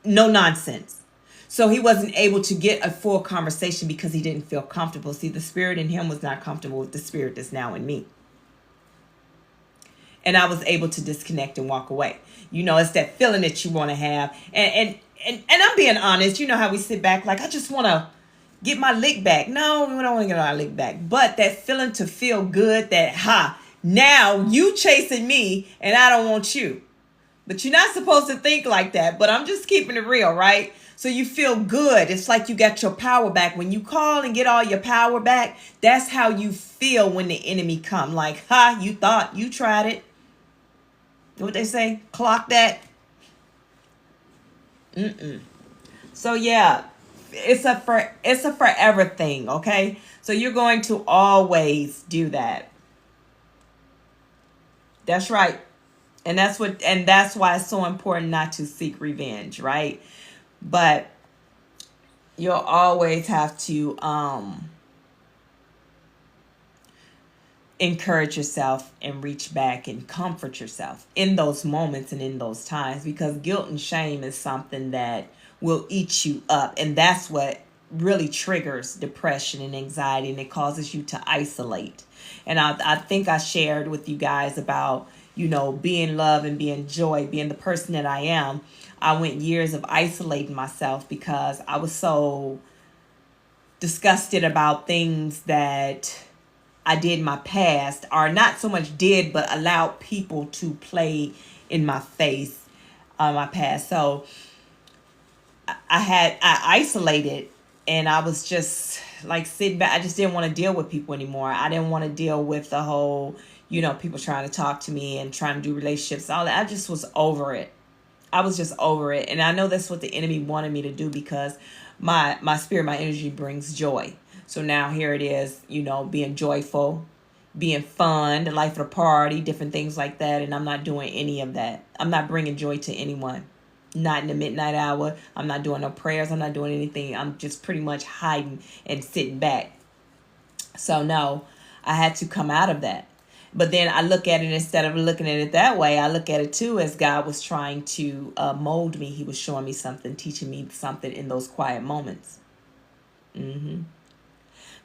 No nonsense. So he wasn't able to get a full conversation because he didn't feel comfortable. See, the spirit in him was not comfortable with the spirit that's now in me. And I was able to disconnect and walk away. It's that feeling that you want to have. And I'm being honest. You know how we sit back like, I just want to get my lick back. No, we don't want to get our lick back. But that feeling to feel good that, now you chasing me and I don't want you. But you're not supposed to think like that. But I'm just keeping it real, right? So you feel good. It's like you got your power back. When you call and get all your power back, that's how you feel when the enemy come. Like, you thought you tried it. What they say? Clock that. So yeah, it's a forever thing, okay? So you're going to always do that. That's right. And that's why it's so important not to seek revenge, right? But you'll always have to encourage yourself and reach back and comfort yourself in those moments and in those times, because guilt and shame is something that will eat you up. And that's what really triggers depression and anxiety, and it causes you to isolate. And I think I shared with you guys about, being love and being joy, being the person that I am. I went years of isolating myself because I was so disgusted about things that I did in my past, or not so much did, but allowed people to play in my face on my past. So I isolated, and I was just like sitting back. I just didn't want to deal with people anymore. I didn't want to deal with the whole, people trying to talk to me and trying to do relationships, all that. I just was over it. I was just over it. And I know that's what the enemy wanted me to do, because my spirit, my energy brings joy. So now here it is, being joyful, being fun, the life of the party, different things like that. And I'm not doing any of that. I'm not bringing joy to anyone. Not in the midnight hour. I'm not doing no prayers. I'm not doing anything. I'm just pretty much hiding and sitting back. So no, I had to come out of that. But then I look at it, instead of looking at it that way, I look at it too as God was trying to mold me. He was showing me something, teaching me something in those quiet moments.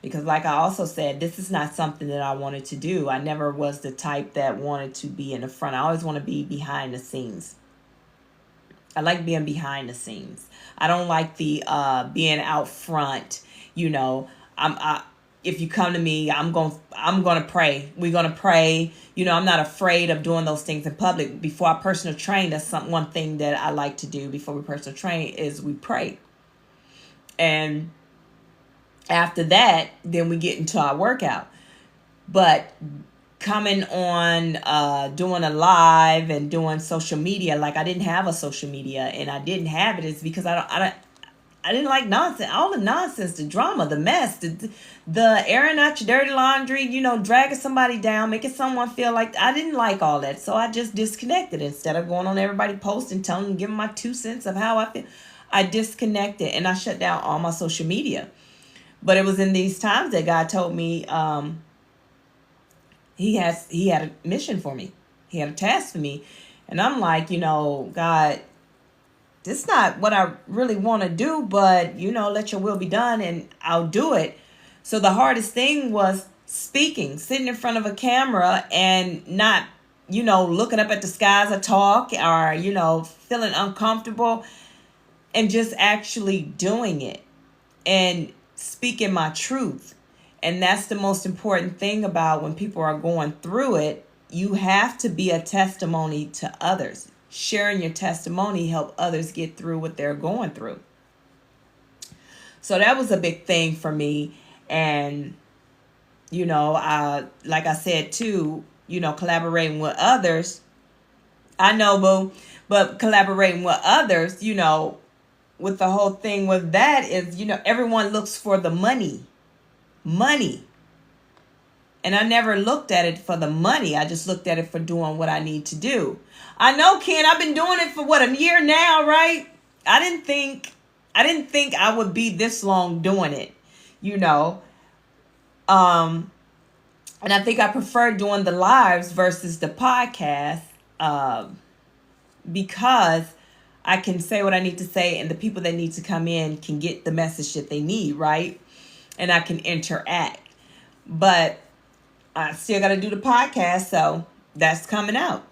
Because like I also said, this is not something that I wanted to do. I never was the type that wanted to be in the front. I always want to be behind the scenes. I like being behind the scenes. I don't like the being out front. If you come to me, I'm going to pray. We're going to pray. I'm not afraid of doing those things in public. Before I personal train, that's one thing that I like to do before we personal train is we pray. And after that, then we get into our workout. But coming on, doing a live and doing social media, like I didn't have a social media, and I didn't have it is because I didn't like nonsense, all the nonsense, the drama, the mess, the airing out your dirty laundry, dragging somebody down, making someone feel like, I didn't like all that. So I just disconnected. Instead of going on everybody post and telling them, giving my 2 cents of how I feel, I disconnected and I shut down all my social media. But it was in these times that God told me he had a mission for me. He had a task for me. And I'm like, God, this is not what I really want to do, but let your will be done and I'll do it. So the hardest thing was speaking, sitting in front of a camera and not, looking up at the sky as I talk or, feeling uncomfortable, and just actually doing it and speaking my truth. And that's the most important thing about when people are going through it. You have to be a testimony to others. Sharing your testimony help others get through what they're going through. So that was a big thing for me. And, like I said, too, collaborating with others. I know, boo, but collaborating with others, with the whole thing with that is, everyone looks for the money. And I never looked at it for the money. I just looked at it for doing what I need to do. I know, Ken, I've been doing it for a year now, right? I didn't think I would be this long doing it, and I think I prefer doing the lives versus the podcast, because I can say what I need to say and the people that need to come in can get the message that they need, right? And I can interact. But I still got to do the podcast, so that's coming out.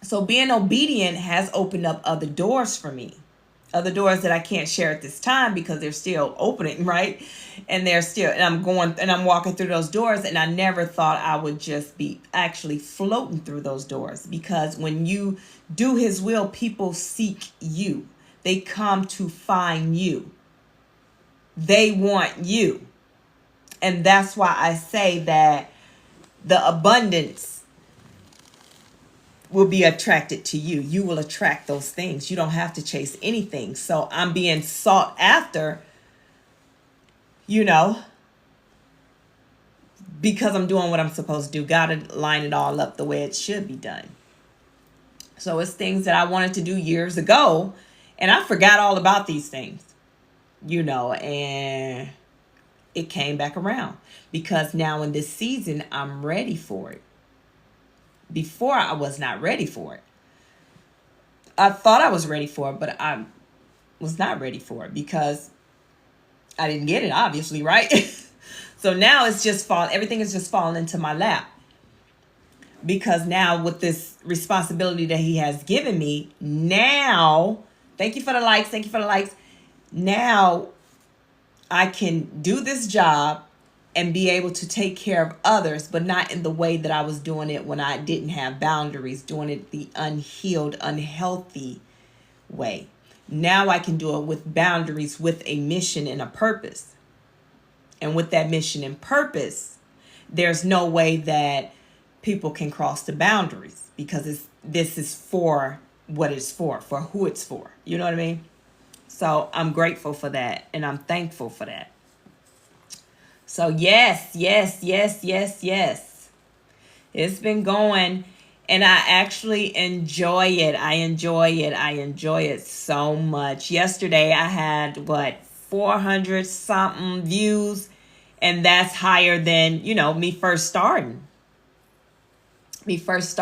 So being obedient has opened up other doors for me. Other doors that I can't share at this time because they're still opening, right? And I'm walking through those doors, and I never thought I would just be actually floating through those doors, because when you do his will, people seek you. They come to find you. They want you. And that's why I say that the abundance will be attracted to you. You will attract those things. You don't have to chase anything. So I'm being sought after, because I'm doing what I'm supposed to do. Got to line it all up the way it should be done. So it's things that I wanted to do years ago, and I forgot all about these things, and it came back around because now in this season, I'm ready for it. Before, I was not ready for it. I thought I was ready for it, but I was not ready for it because I didn't get it, obviously, right? So now it's just everything is just falling into my lap. Because now with this responsibility that he has given me, now, thank you for the likes. Now I can do this job and be able to take care of others, but not in the way that I was doing it when I didn't have boundaries, doing it the unhealed, unhealthy way. Now I can do it with boundaries, with a mission and a purpose. And with that mission and purpose, there's no way that people can cross the boundaries, because this is for what it's for who it's for. You know what I mean? So I'm grateful for that, and I'm thankful for that. So yes. It's been going, and I actually enjoy it. I enjoy it so much. Yesterday I had 400 something views, and that's higher than, me first starting. Because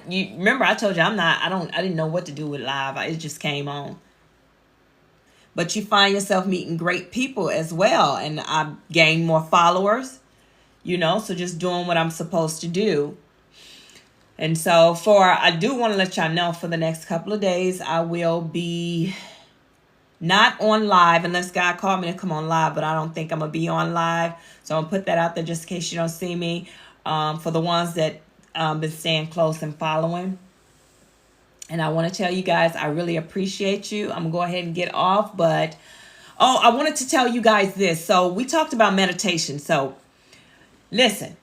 you remember I told you I didn't know what to do with live. It just came on. But you find yourself meeting great people as well. And I gained more followers, so just doing what I'm supposed to do. And so I do want to let y'all know, for the next couple of days, I will be not on live unless God called me to come on live, but I don't think I'm going to be on live. So I'm going to put that out there just in case you don't see me. For the ones that been staying close and following. And I want to tell you guys, I really appreciate you. I'm going to go ahead and get off. But, I wanted to tell you guys this. So we talked about meditation. So listen,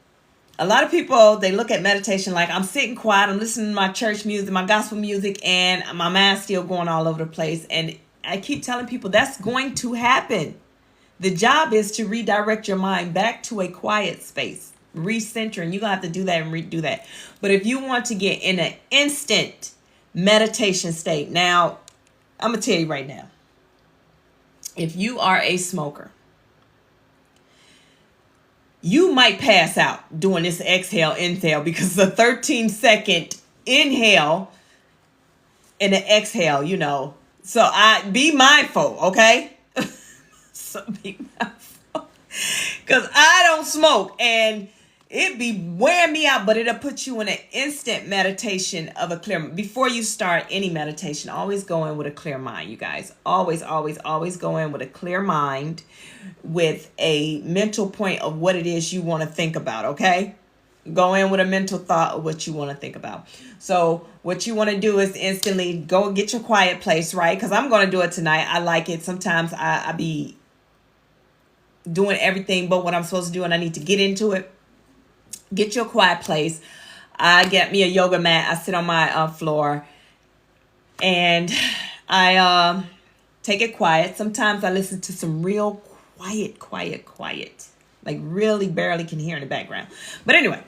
a lot of people, they look at meditation like I'm sitting quiet. I'm listening to my church music, my gospel music, and my mind's still going all over the place. And I keep telling people that's going to happen. The job is to redirect your mind back to a quiet space, recenter, and you're going to have to do that and redo that. But if you want to get in an instant meditation state, now, I'm going to tell you right now, if you are a smoker, you might pass out doing this exhale, inhale, because the 13-second inhale and an exhale, you know. So I be mindful, okay? So be mindful. Because I don't smoke and it be wearing me out, but it'll put you in an instant meditation of a clear. Before you start any meditation, always go in with a clear mind, you guys. Always, always, always go in with a clear mind, with a mental point of what it is you want to think about, okay? Go in with a mental thought of what you want to think about. So what you want to do is instantly go get your quiet place, right? Because I'm going to do it tonight. I like it. Sometimes I be doing everything but what I'm supposed to do, and I need to get into it. Get your quiet place. I get me a yoga mat. I sit on my floor, and I take it quiet. Sometimes I listen to some real quiet, like really barely can hear in the background. But anyway,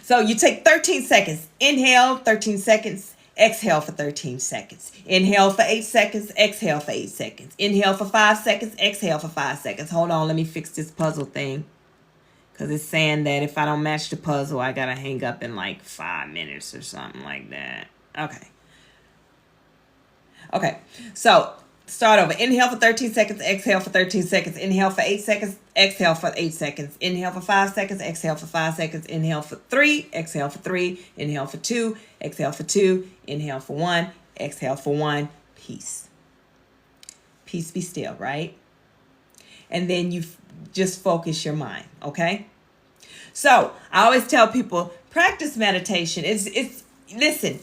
so you take 13 seconds. Inhale, 13 seconds. Exhale for 13 seconds. Inhale for 8 seconds. Exhale for 8 seconds. Inhale for 5 seconds. Exhale for 5 seconds. Hold on, let me fix this puzzle thing. Because it's saying that if I don't match the puzzle, I got to hang up in like 5 minutes or something like that. Okay. So start over. Inhale for 13 seconds. Exhale for 13 seconds. Inhale for 8 seconds. Exhale for 8 seconds. Inhale for 5 seconds. Exhale for 5 seconds. Inhale for 3. Exhale for 3. Inhale for 2. Exhale for 2. Inhale for 1. Exhale for 1. Peace. Peace, be still, right? And then you just focus your mind, okay? So I always tell people, practice meditation. It's listen,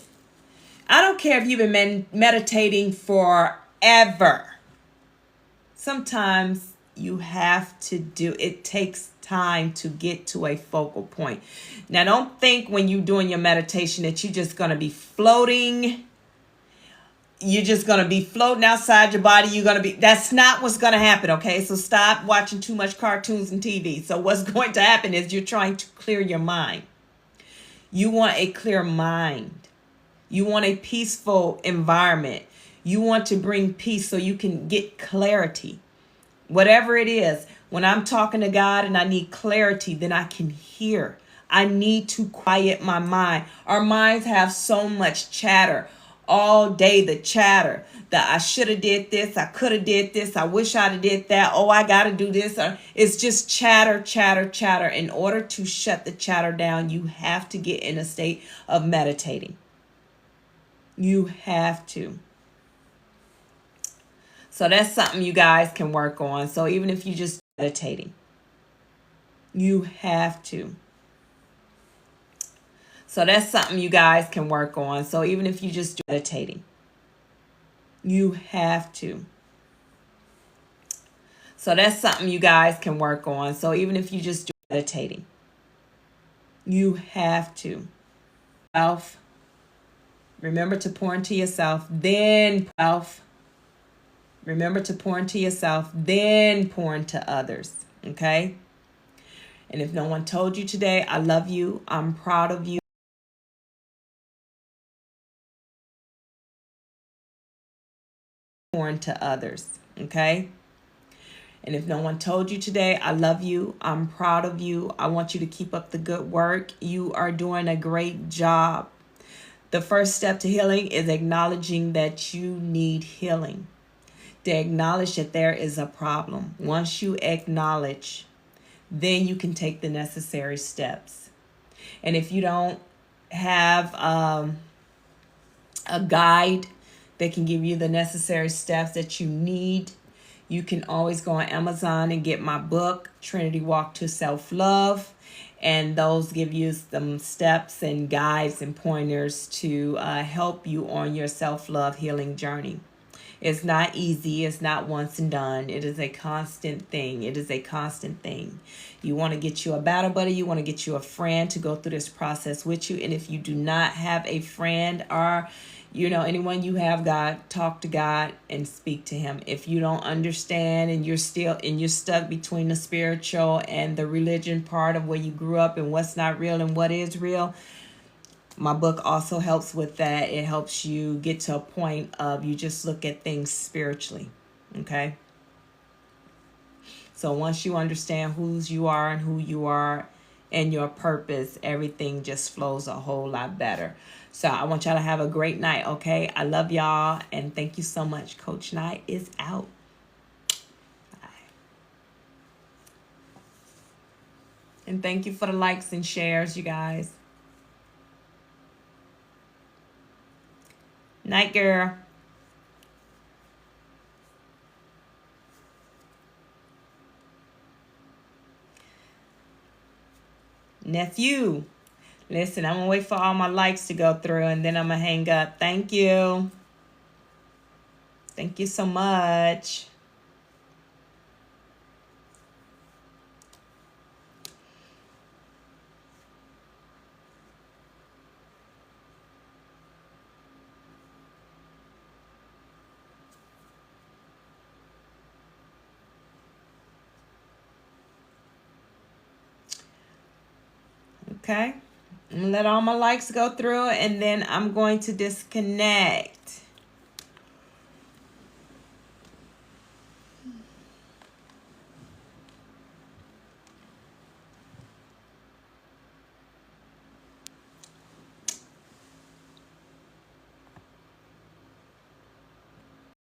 I don't care if you've been meditating forever. Sometimes you have to do, it takes time to get to a focal point. Now, don't think when you're doing your meditation that you're just going to be floating. You're just going to be floating outside your body. That's not what's going to happen, okay? So stop watching too much cartoons and TV. So what's going to happen is you're trying to clear your mind. You want a clear mind. You want a peaceful environment. You want to bring peace so you can get clarity. Whatever it is, when I'm talking to God and I need clarity, then I can hear. I need to quiet my mind. Our minds have so much chatter. All day, the chatter that I should have did this, I could have did this, I wish I'd have did that, oh, I got to do this. It's just chatter. In order to shut the chatter down, you have to get in a state of meditating. You have to. So that's something you guys can work on. So even if you just meditating, you have to. So that's something you guys can work on. So even if you just do meditating, you have to. So that's something you guys can work on. So even if you just do meditating, you have to. Remember to pour into yourself, then remember to pour into yourself, then pour into others. Okay? And if no one told you today, I love you. I'm proud of you. Pour into others. Okay? And if no one told you today, I love you. I'm proud of you. I want you to keep up the good work. You are doing a great job. The first step to healing is acknowledging that you need healing. To acknowledge that there is a problem. Once you acknowledge, then you can take the necessary steps. And if you don't have a guide that can give you the necessary steps that you need, you can always go on Amazon and get my book, Trinity Walk to Self-Love. And those give you some steps and guides and pointers to help you on your self-love healing journey. It's not easy. It's not once and done. It is a constant thing. You want to get you a battle buddy. You want to get you a friend to go through this process with you. And if you do not have a friend or, anyone you have, talk to God and speak to him. If you don't understand and you're stuck between the spiritual and the religion part of where you grew up and what's not real and what is real, my book also helps with that. It helps you get to a point of you just look at things spiritually. Okay? So once you understand whose you are and who you are and your purpose, everything just flows a whole lot better. So I want y'all to have a great night, okay? I love y'all, and thank you so much. Coach Knight is out. Bye. And thank you for the likes and shares, you guys. Night, girl. Nephew. Listen, I'm going to wait for all my likes to go through, and then I'm going to hang up. Thank you. Thank you so much. Okay. I'm going to let all my likes go through, and then I'm going to disconnect.